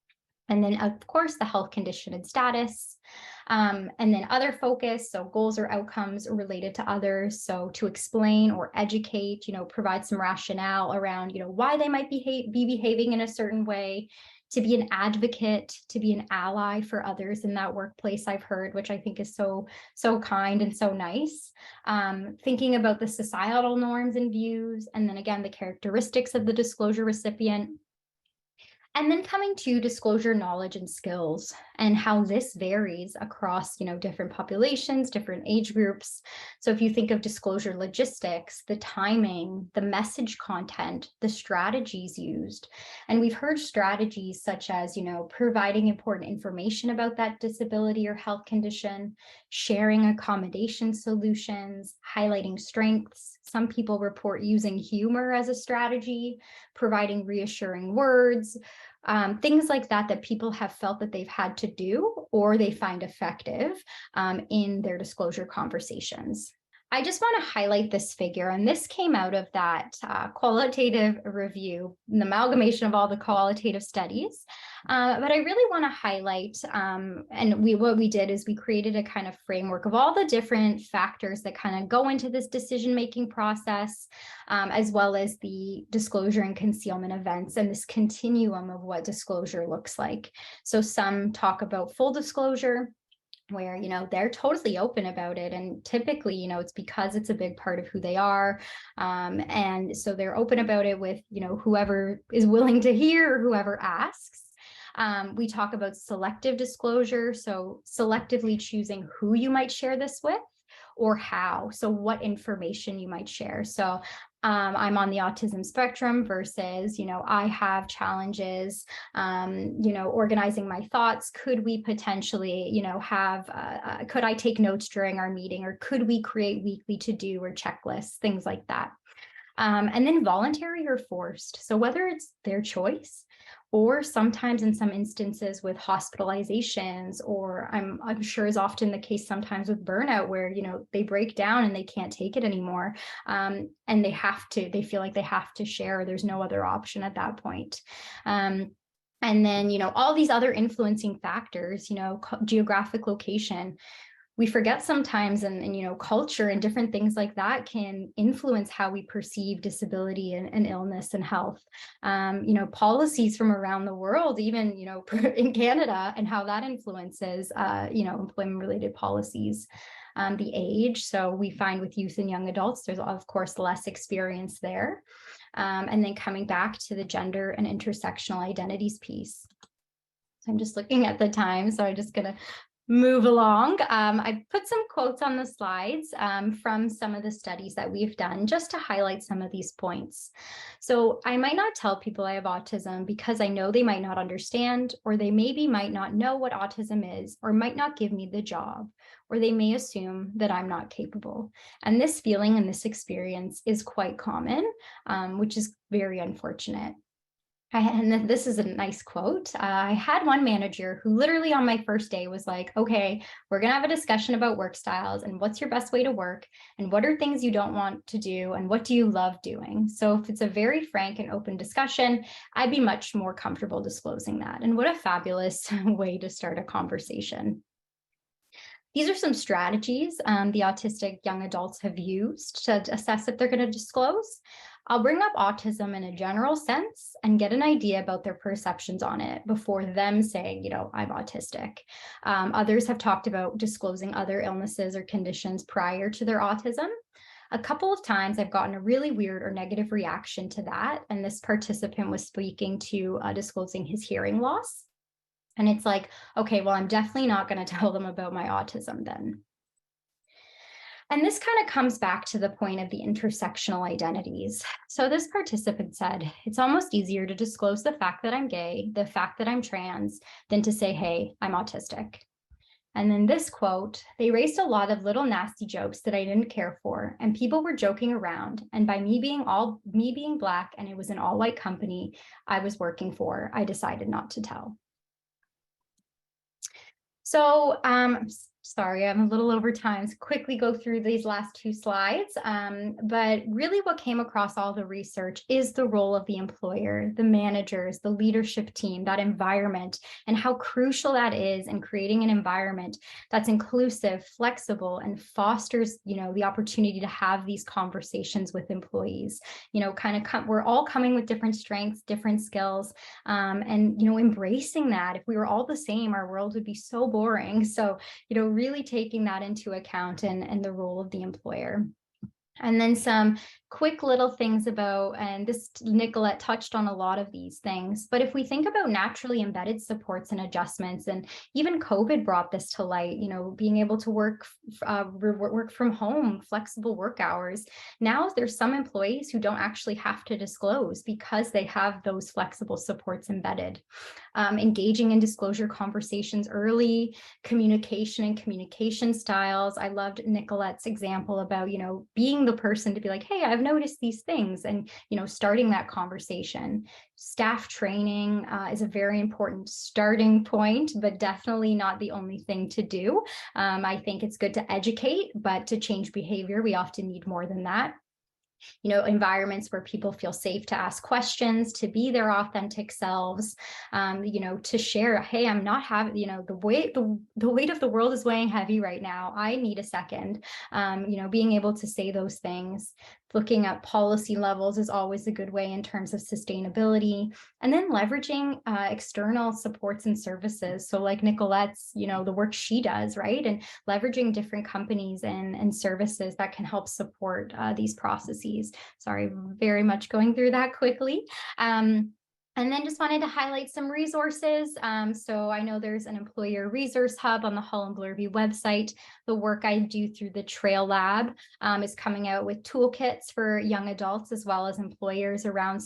And then, of course, the health condition and status, and then other focus, so goals or outcomes related to others. So to explain or educate, provide some rationale around, why they might be behaving in a certain way, to be an advocate, to be an ally for others in that workplace, I've heard, which I think is so kind and so nice. Thinking about the societal norms and views, and then again, the characteristics of the disclosure recipient. And then coming to disclosure knowledge and skills, and how this varies across, different populations, different age groups. So if you think of disclosure logistics, the timing, the message content, the strategies used, and we've heard strategies such as, providing important information about that disability or health condition, sharing accommodation solutions, highlighting strengths. Some people report using humor as a strategy, providing reassuring words, things like that people have felt that they've had to do or they find effective in their disclosure conversations. I just want to highlight this figure, and this came out of that qualitative review, an amalgamation of all the qualitative studies. But I really want to highlight, what we did is we created a kind of framework of all the different factors that kind of go into this decision-making process, as well as the disclosure and concealment events and this continuum of what disclosure looks like. So some talk about full disclosure, where, they're totally open about it. And typically, it's because it's a big part of who they are. And so they're open about it with, whoever is willing to hear or whoever asks. We talk about selective disclosure. So selectively choosing who you might share this with or how. So what information you might share. So I'm on the autism spectrum versus, I have challenges, organizing my thoughts. Could we potentially, could I take notes during our meeting, or could we create weekly to-do or checklists, things like that. And then voluntary or forced. So whether it's their choice, or sometimes in some instances with hospitalizations, or I'm sure is often the case sometimes with burnout, where, they break down and they can't take it anymore. And they feel like they have to share, there's no other option at that point. And then, all these other influencing factors, geographic location, we forget sometimes, and culture and different things like that can influence how we perceive disability and illness and health. Policies from around the world, even in Canada, and how that influences employment related policies. The age, so we find with youth and young adults, there's of course less experience there. And then coming back to the gender and intersectional identities piece. So I'm just looking at the time, so I'm just gonna move along. I put some quotes on the slides from some of the studies that we've done just to highlight some of these points. So I might not tell people I have autism because I know they might not understand, or they might not know what autism is, or might not give me the job, or they may assume that I'm not capable. And this feeling and this experience is quite common, which is very unfortunate. And this is a nice quote. I had one manager who literally on my first day was like, okay, we're going to have a discussion about work styles and what's your best way to work and what are things you don't want to do and what do you love doing. So if it's a very frank and open discussion, I'd be much more comfortable disclosing that. And what a fabulous way to start a conversation. These are some strategies the autistic young adults have used to assess if they're going to disclose. I'll bring up autism in a general sense and get an idea about their perceptions on it before them saying, I'm autistic. Others have talked about disclosing other illnesses or conditions prior to their autism. A couple of times I've gotten a really weird or negative reaction to that. And this participant was speaking to disclosing his hearing loss. And it's like, okay, well, I'm definitely not going to tell them about my autism then. And this kind of comes back to the point of the intersectional identities. So this participant said, it's almost easier to disclose the fact that I'm gay, the fact that I'm trans, than to say, hey, I'm autistic. And then this quote, they raised a lot of little nasty jokes that I didn't care for, and people were joking around. And by me being Black, and it was an all-white company I was working for, I decided not to tell. So, sorry, I'm a little over time, so quickly go through these last two slides. But really what came across all the research is the role of the employer, the managers, the leadership team, that environment, and how crucial that is in creating an environment that's inclusive, flexible, and fosters, the opportunity to have these conversations with employees. We're all coming with different strengths, different skills, and, embracing that. If we were all the same, our world would be so boring. So, really taking that into account and the role of the employer. And then some quick little things about, and this Nicolette touched on a lot of these things, but if we think about naturally embedded supports and adjustments, and even COVID brought this to light, being able to work from home, flexible work hours. Now there's some employees who don't actually have to disclose because they have those flexible supports embedded. Engaging in disclosure conversations early, communication and communication styles. I loved Nicolette's example about, being the person to be like, hey, I have noticed these things, and, starting that conversation. Staff training is a very important starting point, but definitely not the only thing to do. I think it's good to educate, but to change behavior, we often need more than that. Environments where people feel safe to ask questions, to be their authentic selves, to share, hey, I'm not having, the weight of the world is weighing heavy right now. I need a second. Being able to say those things. Looking at policy levels is always a good way in terms of sustainability. And then leveraging external supports and services. So like Nicolette's, the work she does, right? And leveraging different companies and services that can help support these processes. Sorry, very much going through that quickly. And then just wanted to highlight some resources. So I know there's an employer resource hub on the Holland Bloorview website. The work I do through the Trail Lab is coming out with toolkits for young adults as well as employers around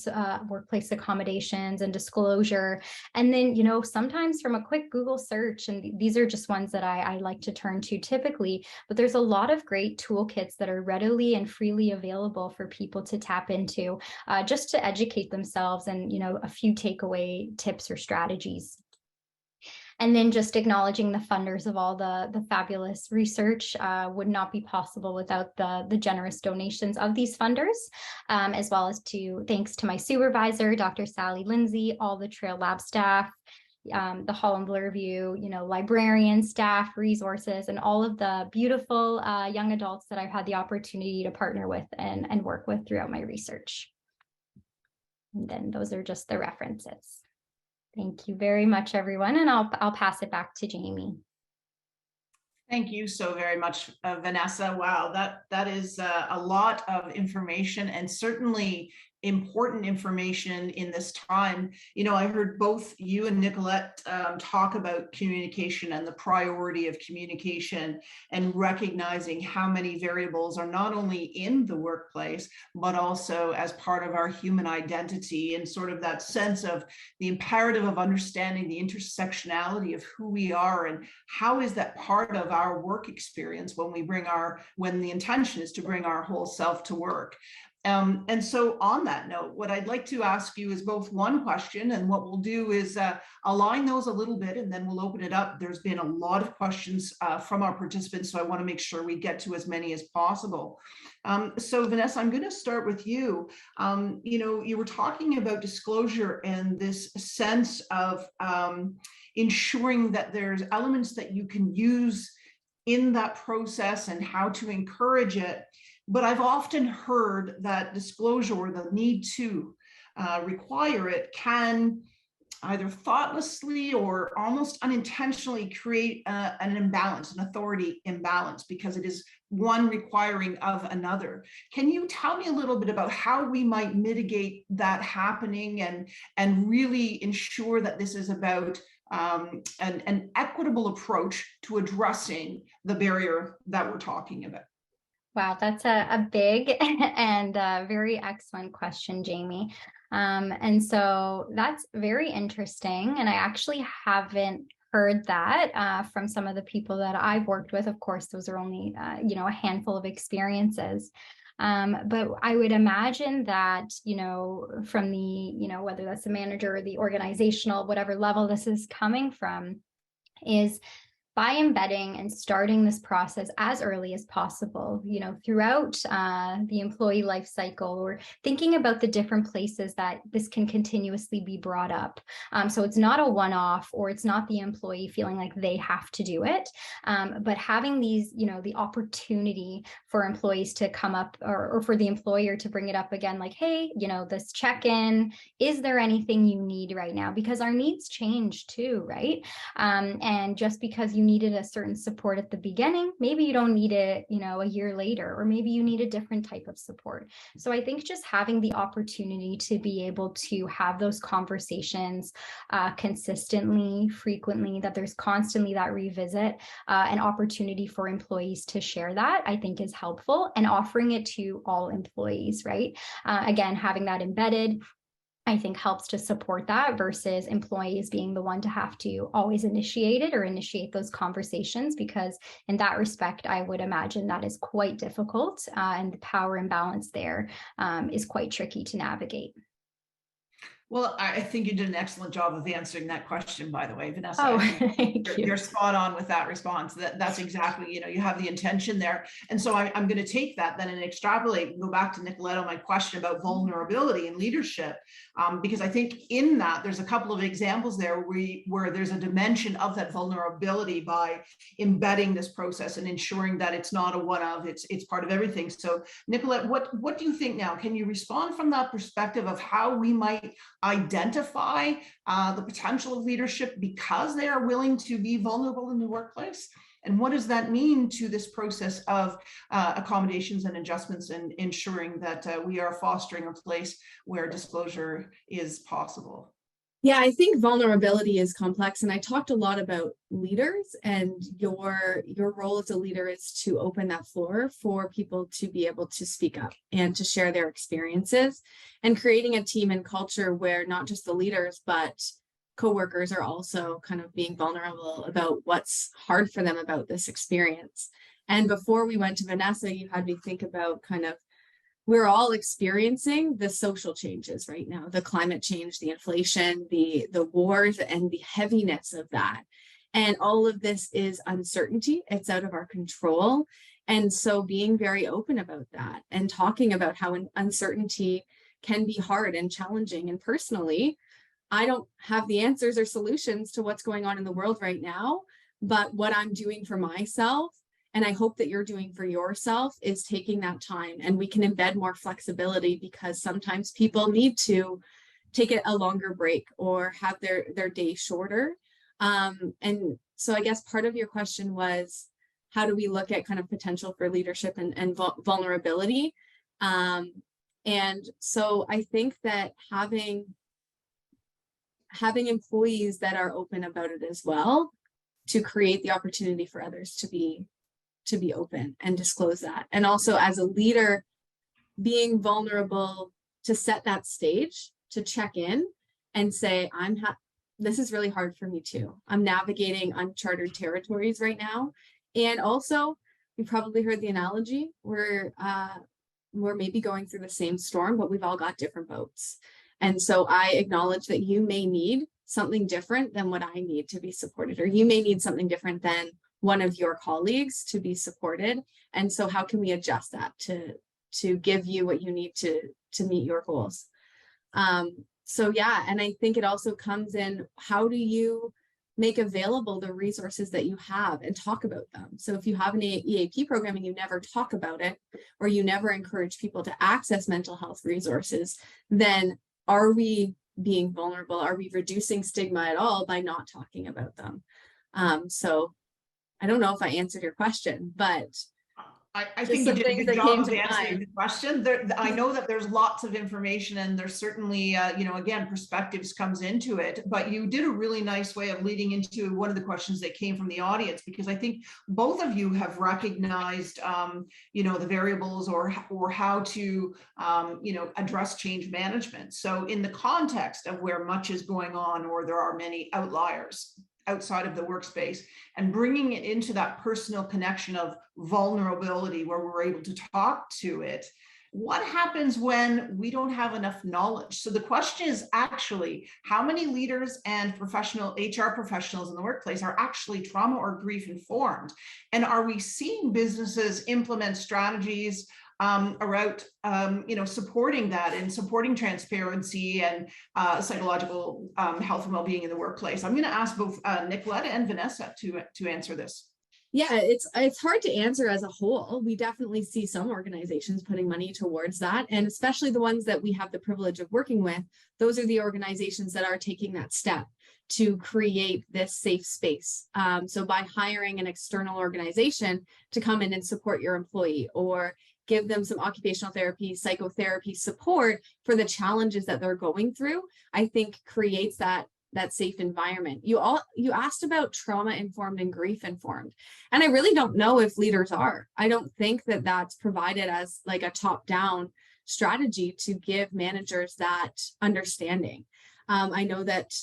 workplace accommodations and disclosure. And then, sometimes from a quick Google search, and these are just ones that I like to turn to typically, but there's a lot of great toolkits that are readily and freely available for people to tap into just to educate themselves and, a few takeaway tips or strategies. And then just acknowledging the funders of all the fabulous research would not be possible without the generous donations of these funders, as well as thanks to my supervisor, Dr. Sally Lindsay, all the Trail Lab staff, the Holland Bloorview, librarian staff, resources, and all of the beautiful young adults that I've had the opportunity to partner with and work with throughout my research. And then those are just the references. Thank you very much, everyone. And I'll pass it back to Jamie. Thank you so very much, Vanessa. Wow, that is a lot of information, and certainly important information in this time. I heard both you and Nicolette talk about communication and the priority of communication, and recognizing how many variables are not only in the workplace, but also as part of our human identity, and sort of that sense of the imperative of understanding the intersectionality of who we are, and how is that part of our work experience when the intention is to bring our whole self to work. And so on that note, what I'd like to ask you is both one question, and what we'll do is align those a little bit, and then we'll open it up. There's been a lot of questions from our participants, so I want to make sure we get to as many as possible. So Vanessa, I'm going to start with you. You were talking about disclosure and this sense of ensuring that there's elements that you can use in that process and how to encourage it. But I've often heard that disclosure, or the need to require it, can either thoughtlessly or almost unintentionally create an imbalance, an authority imbalance, because it is one requiring of another. Can you tell me a little bit about how we might mitigate that happening and really ensure that this is about an equitable approach to addressing the barrier that we're talking about? Wow, that's a big and very excellent question, Jamie. And so that's very interesting. And I actually haven't heard that from some of the people that I've worked with. Of course, those are only, a handful of experiences. But I would imagine that, from the, whether that's the manager or the organizational, whatever level this is coming from, is by embedding and starting this process as early as possible, throughout the employee life cycle, or thinking about the different places that this can continuously be brought up. So it's not a one-off, or it's not the employee feeling like they have to do it, but having these, the opportunity for employees to come up, or for the employer to bring it up again, like, hey, this check-in, is there anything you need right now? Because our needs change too, right? And just because you needed a certain support at the beginning, maybe you don't need it, a year later, or maybe you need a different type of support. So I think just having the opportunity to be able to have those conversations consistently, frequently, that there's constantly that revisit, an opportunity for employees to share that, I think is helpful, and offering it to all employees, right? Again, having that embedded. I think helps to support that versus employees being the one to have to always initiate it or initiate those conversations, because in that respect, I would imagine that is quite difficult, and the power imbalance there is quite tricky to navigate. Well, I think you did an excellent job of answering that question, by the way, Vanessa. Oh, I think thank you. you're spot on with that response. That's exactly, you have the intention there. And so I'm going to take that then and extrapolate and go back to Nicolette on my question about vulnerability and leadership, because I think in that there's a couple of examples there where there's a dimension of that vulnerability by embedding this process and ensuring that it's not a one-of, it's part of everything. So Nicolette, what do you think now? Can you respond from that perspective of how we might identify the potential of leadership because they are willing to be vulnerable in the workplace? And what does that mean to this process of accommodations and adjustments and ensuring that we are fostering a place where disclosure is possible? Yeah, I think vulnerability is complex, and I talked a lot about leaders, and your role as a leader is to open that floor for people to be able to speak up and to share their experiences, and creating a team and culture where not just the leaders but coworkers are also kind of being vulnerable about what's hard for them about this experience. And before we went to Vanessa, you had me think about kind of, we're all experiencing the social changes right now, the climate change, the inflation, the wars, and the heaviness of that. And all of this is uncertainty. It's out of our control. And so being very open about that and talking about how uncertainty can be hard and challenging. And personally, I don't have the answers or solutions to what's going on in the world right now, but what I'm doing for myself, and I hope that you're doing for yourself, is taking that time, and we can embed more flexibility because sometimes people need to take it a longer break or have their day shorter. And so I guess part of your question was, how do we look at kind of potential for leadership and vulnerability? And so I think that having employees that are open about it as well, to create the opportunity for others to be open and disclose that. And also as a leader, being vulnerable to set that stage, to check in and say, this is really hard for me too. I'm navigating uncharted territories right now. And also, you probably heard the analogy, we're maybe going through the same storm, but we've all got different boats. And so I acknowledge that you may need something different than what I need to be supported, or you may need something different than one of your colleagues to be supported. And so how can we adjust that to give you what you need to meet your goals? So yeah, and I think it also comes in, how do you make available the resources that you have and talk about them? So if you have an EAP program and you never talk about it, or you never encourage people to access mental health resources, then are we being vulnerable? Are we reducing stigma at all by not talking about them? So I don't know if I answered your question, but I think you did a good job of answering the question. I know that there's lots of information, and there's certainly, again, perspectives comes into it, but you did a really nice way of leading into one of the questions that came from the audience, because I think both of you have recognized, the variables or how to, address change management. So in the context of where much is going on, or there are many outliers outside of the workspace, and bringing it into that personal connection of vulnerability where we're able to talk to it. What happens when we don't have enough knowledge? So the question is actually, how many leaders and HR professionals in the workplace are actually trauma or grief informed? And are we seeing businesses implement strategies around supporting that and supporting transparency and psychological health and well-being in the workplace? I'm going to ask both Nicolette and Vanessa to answer this. Yeah, it's hard to answer as a whole. We definitely see some organizations putting money towards that, and especially the ones that we have the privilege of working with. Those are the organizations that are taking that step to create this safe space. So by hiring an external organization to come in and support your employee, or give them some occupational therapy, psychotherapy support for the challenges that they're going through, I think creates that safe environment. You asked about trauma informed and grief informed, and I really don't know if leaders are. I don't think that that's provided as like a top down strategy to give managers that understanding. I know that,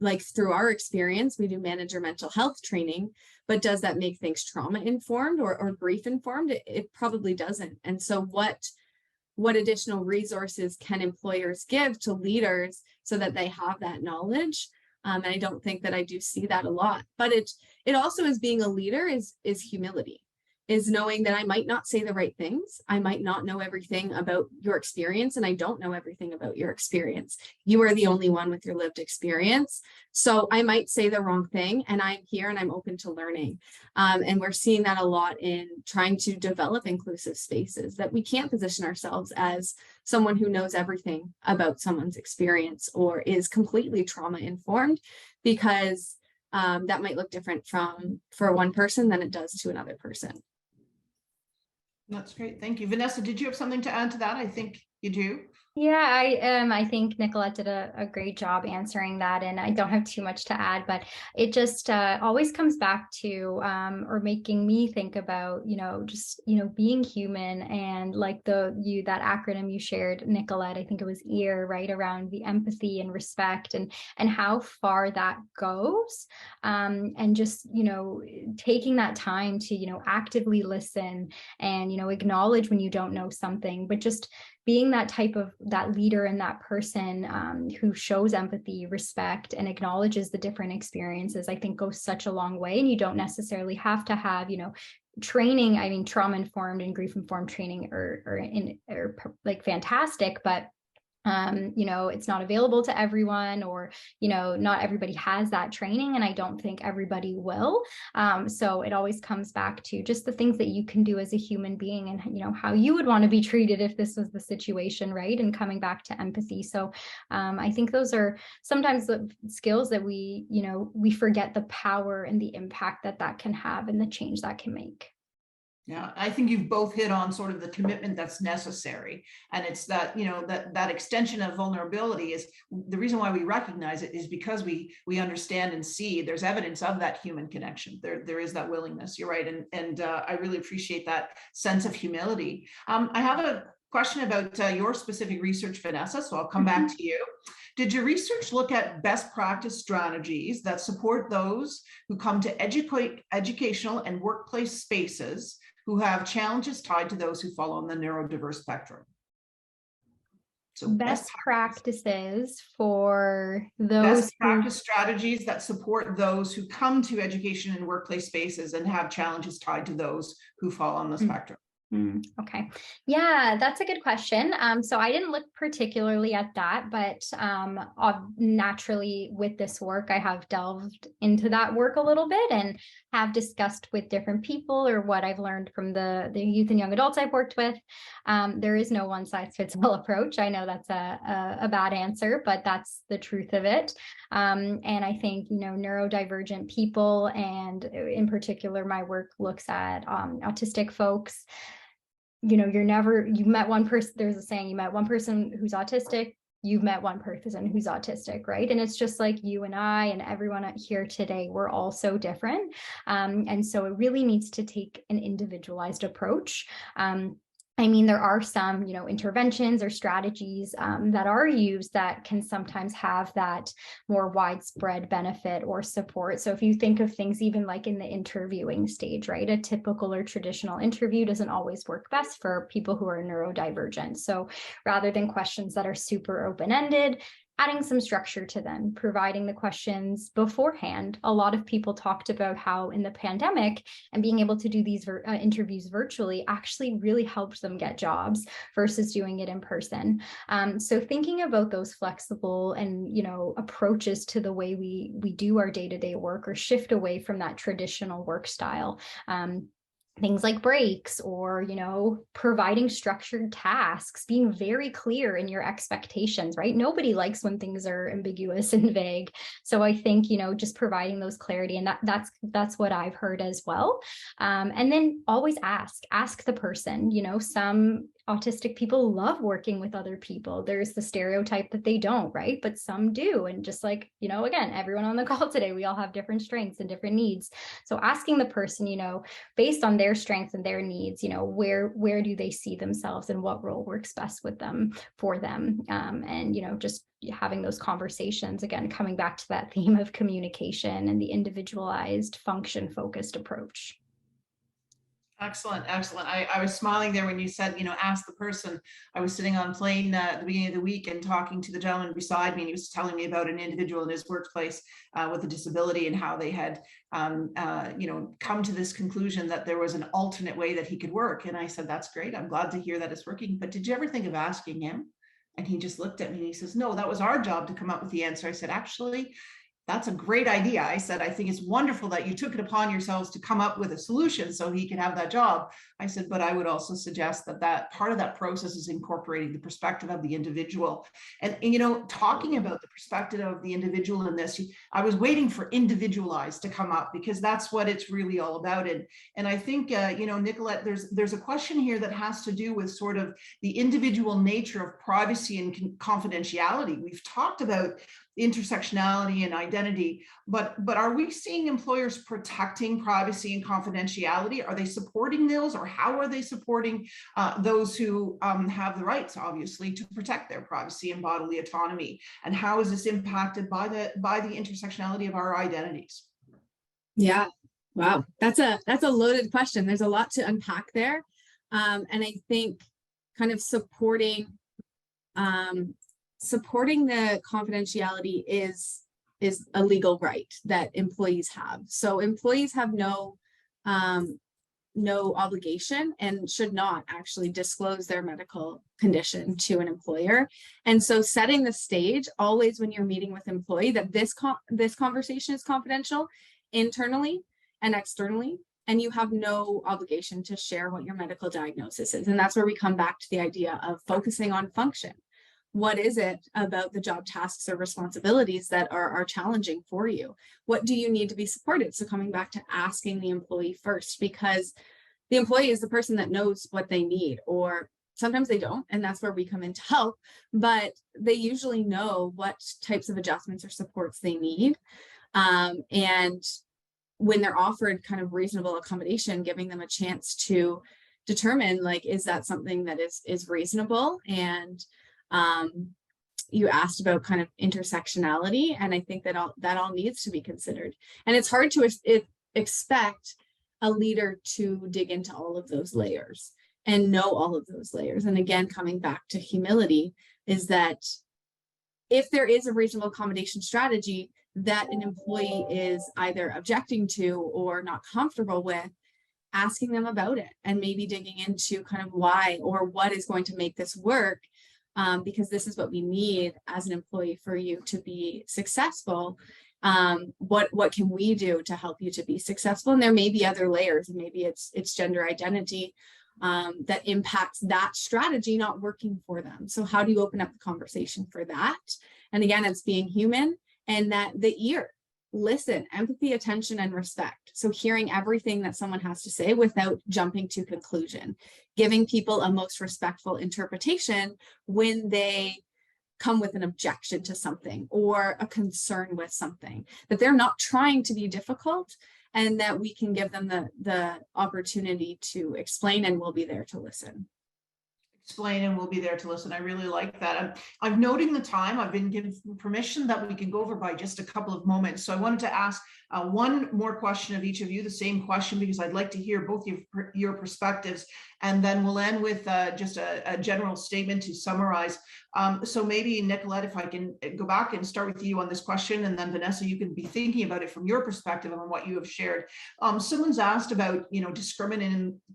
like, through our experience, we do manager mental health training, but does that make things trauma informed or grief informed? It probably doesn't. And so what additional resources can employers give to leaders so that they have that knowledge? And I don't think that I do see that a lot, but it also is, being a leader is humility, is knowing that I might not say the right things. I might not know everything about your experience, and I don't know everything about your experience. You are the only one with your lived experience. So I might say the wrong thing, and I'm here and I'm open to learning. And we're seeing that a lot in trying to develop inclusive spaces, that we can't position ourselves as someone who knows everything about someone's experience or is completely trauma informed, because that might look different for one person than it does to another person. That's great. Thank you. Vanessa, did you have something to add to that? I think you do. Yeah, I think Nicolette did a great job answering that, and I don't have too much to add, but it just always comes back to or making me think about, just, being human, and like that acronym you shared, Nicolette, I think it was EAR, right, around the empathy and respect and how far that goes, and just, taking that time to, actively listen and, acknowledge when you don't know something, but just being that leader and that person who shows empathy, respect, and acknowledges the different experiences, I think goes such a long way. And you don't necessarily have to have, training. I mean, trauma-informed and grief-informed training are like fantastic, but it's not available to everyone, or, not everybody has that training, and I don't think everybody will. So it always comes back to just the things that you can do as a human being, and, how you would want to be treated if this was the situation, right? And coming back to empathy. So I think those are sometimes the skills that we forget the power and the impact that can have and the change that can make. Yeah, I think you've both hit on sort of the commitment that's necessary. And it's that, that extension of vulnerability is the reason why we recognize it, is because we understand and see there's evidence of that human connection. There is that willingness. You're right. And I really appreciate that sense of humility. I have a question about your specific research, Vanessa, so I'll come back to you. Did your research look at best practice strategies that support those who come to educational and workplace spaces who have challenges tied to those who fall on the neurodiverse spectrum? So best practices for those best practice strategies that support those who come to education and workplace spaces and have challenges tied to those who fall on the spectrum. Okay. Yeah, that's a good question. So I didn't look particularly at that, but naturally with this work, I have delved into that work a little bit and have discussed with different people, or what I've learned from the youth and young adults I've worked with. There is no one size fits all approach. I know that's a bad answer, but that's the truth of it. And I think, neurodivergent people, and in particular, my work looks at autistic folks. You've met one person, there's a saying, you met one person who's autistic, you've met one person who's autistic, right? And it's just like you and I and everyone here today, we're all so different. And so it really needs to take an individualized approach. There are some, interventions or strategies that are used that can sometimes have that more widespread benefit or support. So if you think of things even like in the interviewing stage, right, a typical or traditional interview doesn't always work best for people who are neurodivergent. So rather than questions that are super open-ended, adding some structure to them, providing the questions beforehand. A lot of people talked about how in the pandemic and being able to do these interviews virtually actually really helped them get jobs versus doing it in person. So thinking about those flexible and, approaches to the way we do our day-to-day work, or shift away from that traditional work style. Things like breaks, or, providing structured tasks, being very clear in your expectations, right? Nobody likes when things are ambiguous and vague. So I think, just providing those clarity, and that's what I've heard as well. And then always ask the person, some autistic people love working with other people. There's the stereotype that they don't, right? But some do. And just like, again, everyone on the call today, we all have different strengths and different needs. So asking the person, based on their strengths and their needs, where do they see themselves and what role works best with them, for them. And, just having those conversations, again, coming back to that theme of communication and the individualized, function-focused approach. Excellent, excellent. I was smiling there when you said, ask the person. I was sitting on a plane at the beginning of the week and talking to the gentleman beside me, and he was telling me about an individual in his workplace with a disability and how they had, come to this conclusion that there was an alternate way that he could work. And I said, that's great. I'm glad to hear that it's working. But did you ever think of asking him? And he just looked at me and he says, no, that was our job to come up with the answer. I said, actually, that's a great idea. I said, I think it's wonderful that you took it upon yourselves to come up with a solution so he could have that job. I said, but I would also suggest that part of that process is incorporating the perspective of the individual. And talking about the perspective of the individual in this, I was waiting for individualized to come up because that's what it's really all about. And I think, Nicolette, there's a question here that has to do with sort of the individual nature of privacy and confidentiality. We've talked about intersectionality and identity, but are we seeing employers protecting privacy and confidentiality? Are they supporting those, or how are they supporting those who have the rights, obviously, to protect their privacy and bodily autonomy? And how is this impacted by the intersectionality of our identities? Yeah, wow, that's a loaded question. There's a lot to unpack there, and I think kind of supporting the confidentiality is a legal right that employees have. So employees have no obligation and should not actually disclose their medical condition to an employer. And so setting the stage always when you're meeting with employee that this conversation is confidential internally and externally, and you have no obligation to share what your medical diagnosis is. And that's where we come back to the idea of focusing on function. What is it about the job tasks or responsibilities that are challenging for you? What do you need to be supported? So coming back to asking the employee first, because the employee is the person that knows what they need, or sometimes they don't, and that's where we come in to help, but they usually know what types of adjustments or supports they need. And when they're offered kind of reasonable accommodation, giving them a chance to determine, like, is that something that is reasonable? And you asked about kind of intersectionality, and I think that all needs to be considered. And it's hard to expect a leader to dig into all of those layers and know all of those layers. And again, coming back to humility, is that if there is a reasonable accommodation strategy that an employee is either objecting to or not comfortable with, asking them about it and maybe digging into kind of why or what is going to make this work. Because this is what we need as an employee for you to be successful. What can we do to help you to be successful? And there may be other layers, and maybe it's gender identity that impacts that strategy not working for them. So how do you open up the conversation for that? And again, it's being human, and that the ear, listen, empathy, attention, and respect. So hearing everything that someone has to say without jumping to conclusion, giving people a most respectful interpretation when they come with an objection to something or a concern with something, that they're not trying to be difficult, and that we can give them the opportunity to explain, and we'll be there to listen. Explain, and we'll be there to listen. I really like that. I'm noting the time. I've been given permission that we can go over by just a couple of moments. So I wanted to ask one more question of each of you, the same question, because I'd like to hear both your perspectives, and then we'll end with just a general statement to summarize. So maybe, Nicolette, if I can go back and start with you on this question, and then Vanessa, you can be thinking about it from your perspective on what you have shared. Someone's asked about,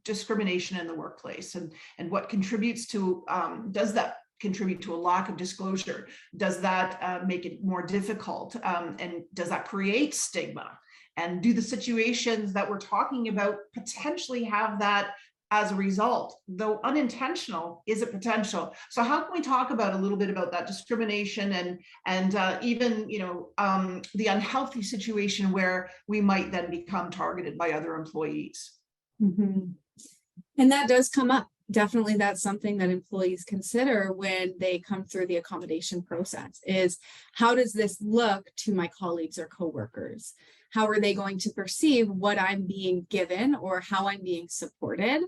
discrimination in the workplace, and what contributes to, does that contribute to a lack of disclosure? Does that make it more difficult? And does that create stigma? And do the situations that we're talking about potentially have that as a result? Though unintentional, is it potential? So how can we talk about a little bit about that discrimination and even the unhealthy situation where we might then become targeted by other employees? Mm-hmm. And that does come up definitely that's something that employees consider when they come through the accommodation process is, how does this look to my colleagues or coworkers? How are they going to perceive what I'm being given or how I'm being supported?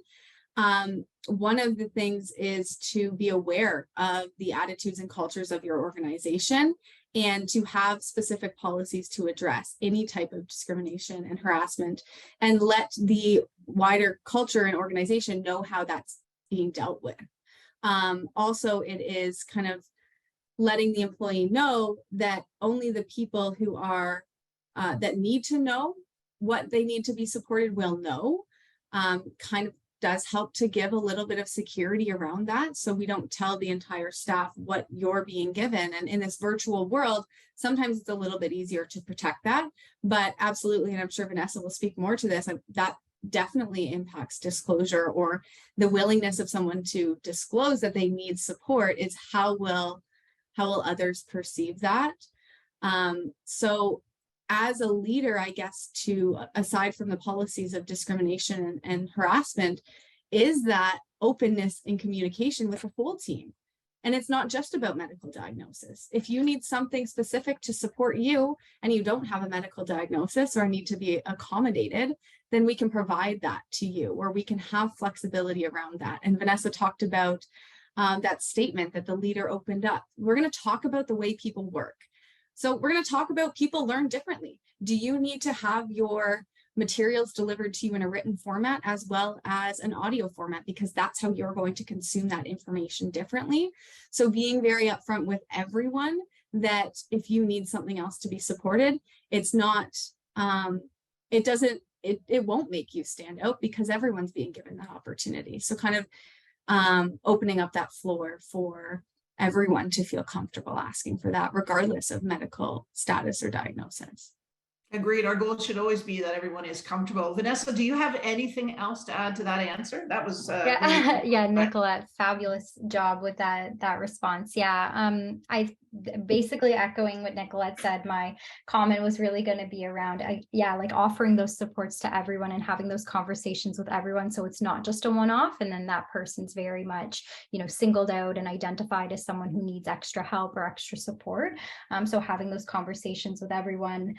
One of the things is to be aware of the attitudes and cultures of your organization and to have specific policies to address any type of discrimination and harassment, and let the wider culture and organization know how that's being dealt with. Also, it is kind of letting the employee know that only the people who are that need to know what they need to be supported will know. Kind of does help to give a little bit of security around that, so we don't tell the entire staff what you're being given. And in this virtual world, sometimes it's a little bit easier to protect that, but absolutely, and I'm sure Vanessa will speak more to this, that definitely impacts disclosure or the willingness of someone to disclose that they need support. Is how will others perceive that? So as a leader, I guess, to aside from the policies of discrimination and harassment, is that openness and communication with the whole team. And it's not just about medical diagnosis. If you need something specific to support you and you don't have a medical diagnosis or need to be accommodated, then we can provide that to you, or we can have flexibility around that. And Vanessa talked about that statement that the leader opened up. We're going to talk about the way people work. So we're going to talk about people learn differently. Do you need to have your materials delivered to you in a written format as well as an audio format? Because that's how you're going to consume that information differently. So being very upfront with everyone that if you need something else to be supported, it's not, it won't make you stand out because everyone's being given that opportunity. So kind of opening up that floor for everyone to feel comfortable asking for that, regardless of medical status or diagnosis. Agreed. Our goal should always be that everyone is comfortable. Vanessa, do you have anything else to add to that answer? That was yeah, Nicolette, fabulous job with that response. Yeah, I basically echoing what Nicolette said. My comment was really going to be around like offering those supports to everyone and having those conversations with everyone, so it's not just a one-off and then that person's very much singled out and identified as someone who needs extra help or extra support. So having those conversations with everyone.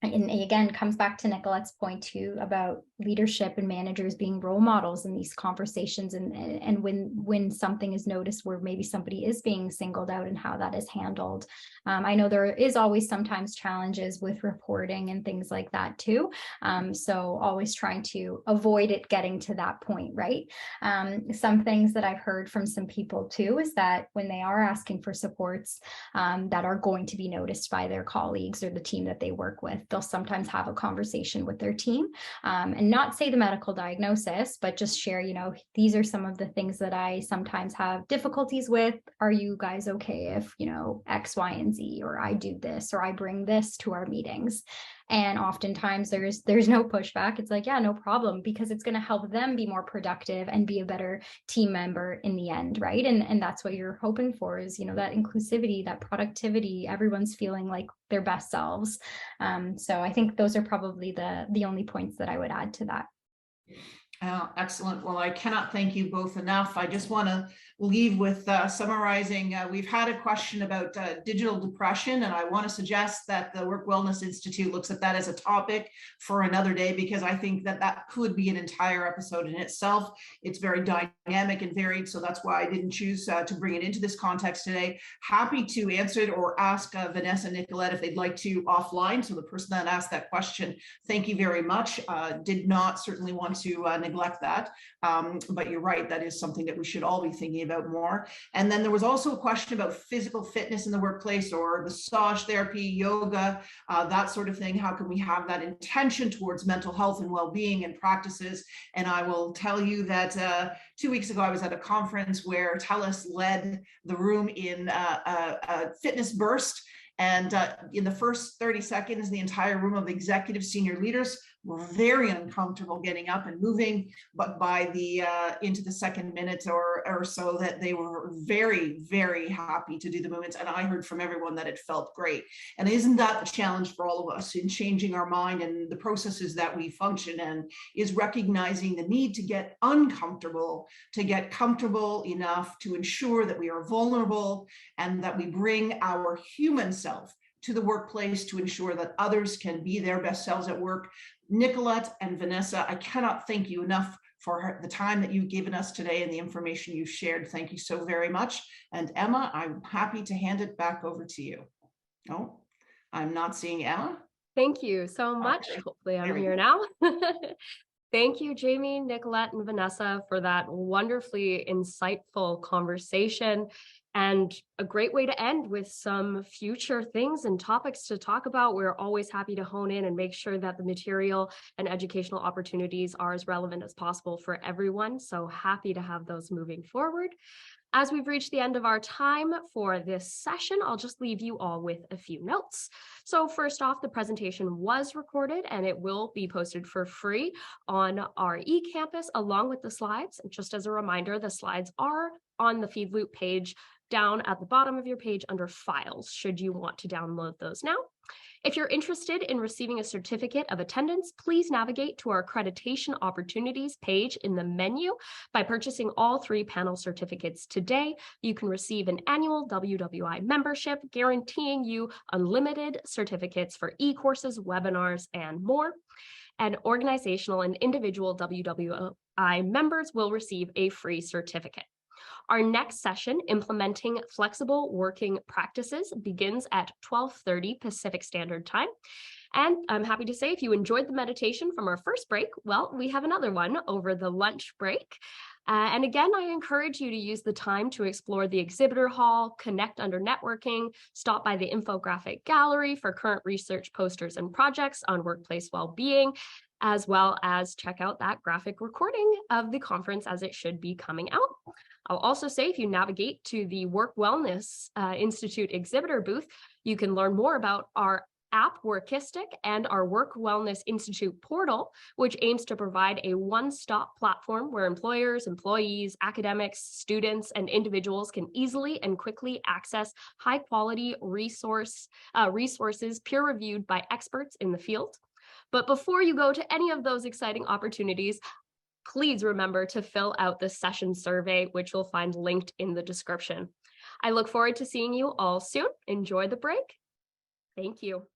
And again, comes back to Nicolette's point too about leadership and managers being role models in these conversations, and when something is noticed where maybe somebody is being singled out and how that is handled. I know there is always sometimes challenges with reporting and things like that too. So always trying to avoid it getting to that point, right? Some things that I've heard from some people too is that when they are asking for supports that are going to be noticed by their colleagues or the team that they work with, they'll sometimes have a conversation with their team and not say the medical diagnosis, but just share, these are some of the things that I sometimes have difficulties with. Are you guys okay if, X, Y, and Z, or I do this, or I bring this to our meetings? And oftentimes there's no pushback. It's like, yeah, no problem, because it's going to help them be more productive and be a better team member in the end, right? And that's what you're hoping for is, that inclusivity, that productivity, everyone's feeling like their best selves. So I think those are probably the only points that I would add to that. Excellent. Well, I cannot thank you both enough. I just want to leave with summarizing. We've had a question about digital depression, and I want to suggest that the Work Wellness Institute looks at that as a topic for another day, because I think that could be an entire episode in itself. It's very dynamic and varied, so that's why I didn't choose to bring it into this context today. Happy to answer it or ask Vanessa and Nicolette if they'd like to offline. So the person that asked that question, thank you very much. Did not certainly want to neglect that, but you're right, that is something that we should all be thinking about more. And then there was also a question about physical fitness in the workplace, or massage therapy, yoga, that sort of thing. How can we have that intention towards mental health and well-being and practices? And I will tell you that 2 weeks ago, I was at a conference where TELUS led the room in a fitness burst. And in the first 30 seconds, the entire room of executive senior leaders were very uncomfortable getting up and moving, but by the into the second minute or so that they were very, very happy to do the movements. And I heard from everyone that it felt great. And isn't that the challenge for all of us in changing our mind and the processes that we function in, is recognizing the need to get uncomfortable, to get comfortable enough to ensure that we are vulnerable and that we bring our human self to the workplace to ensure that others can be their best selves at work. Nicolette and Vanessa, I cannot thank you enough for the time that you've given us today and the information you've shared. Thank you so very much. And Emma, I'm happy to hand it back over to you. Oh, I'm not seeing Emma. Thank you so much. Okay. Hopefully I'm There we here go. now. Thank you, Jamie, Nicolette, and Vanessa, for that wonderfully insightful conversation, and a great way to end with some future things and topics to talk about. We're always happy to hone in and make sure that the material and educational opportunities are as relevant as possible for everyone. So happy to have those moving forward. As we've reached the end of our time for this session, I'll just leave you all with a few notes. So first off, the presentation was recorded and it will be posted for free on our eCampus along with the slides. And just as a reminder, the slides are on the FeedLoop page down at the bottom of your page under Files, should you want to download those now. If you're interested in receiving a certificate of attendance, please navigate to our accreditation opportunities page in the menu. By purchasing all 3 panel certificates today, you can receive an annual WWI membership, guaranteeing you unlimited certificates for e-courses, webinars, and more. And organizational and individual WWI members will receive a free certificate. Our next session, Implementing Flexible Working Practices, begins at 12:30 Pacific Standard Time. And I'm happy to say, if you enjoyed the meditation from our first break, well, we have another one over the lunch break. And again, I encourage you to use the time to explore the exhibitor hall, connect under networking, stop by the infographic gallery for current research posters and projects on workplace well-being, as well as check out that graphic recording of the conference as it should be coming out. I'll also say, if you navigate to the Work Wellness Institute exhibitor booth, you can learn more about our app Workistic and our Work Wellness Institute portal, which aims to provide a one-stop platform where employers, employees, academics, students, and individuals can easily and quickly access high-quality resources peer-reviewed by experts in the field. But before you go to any of those exciting opportunities, please remember to fill out the session survey, which you'll find linked in the description. I look forward to seeing you all soon. Enjoy the break. Thank you.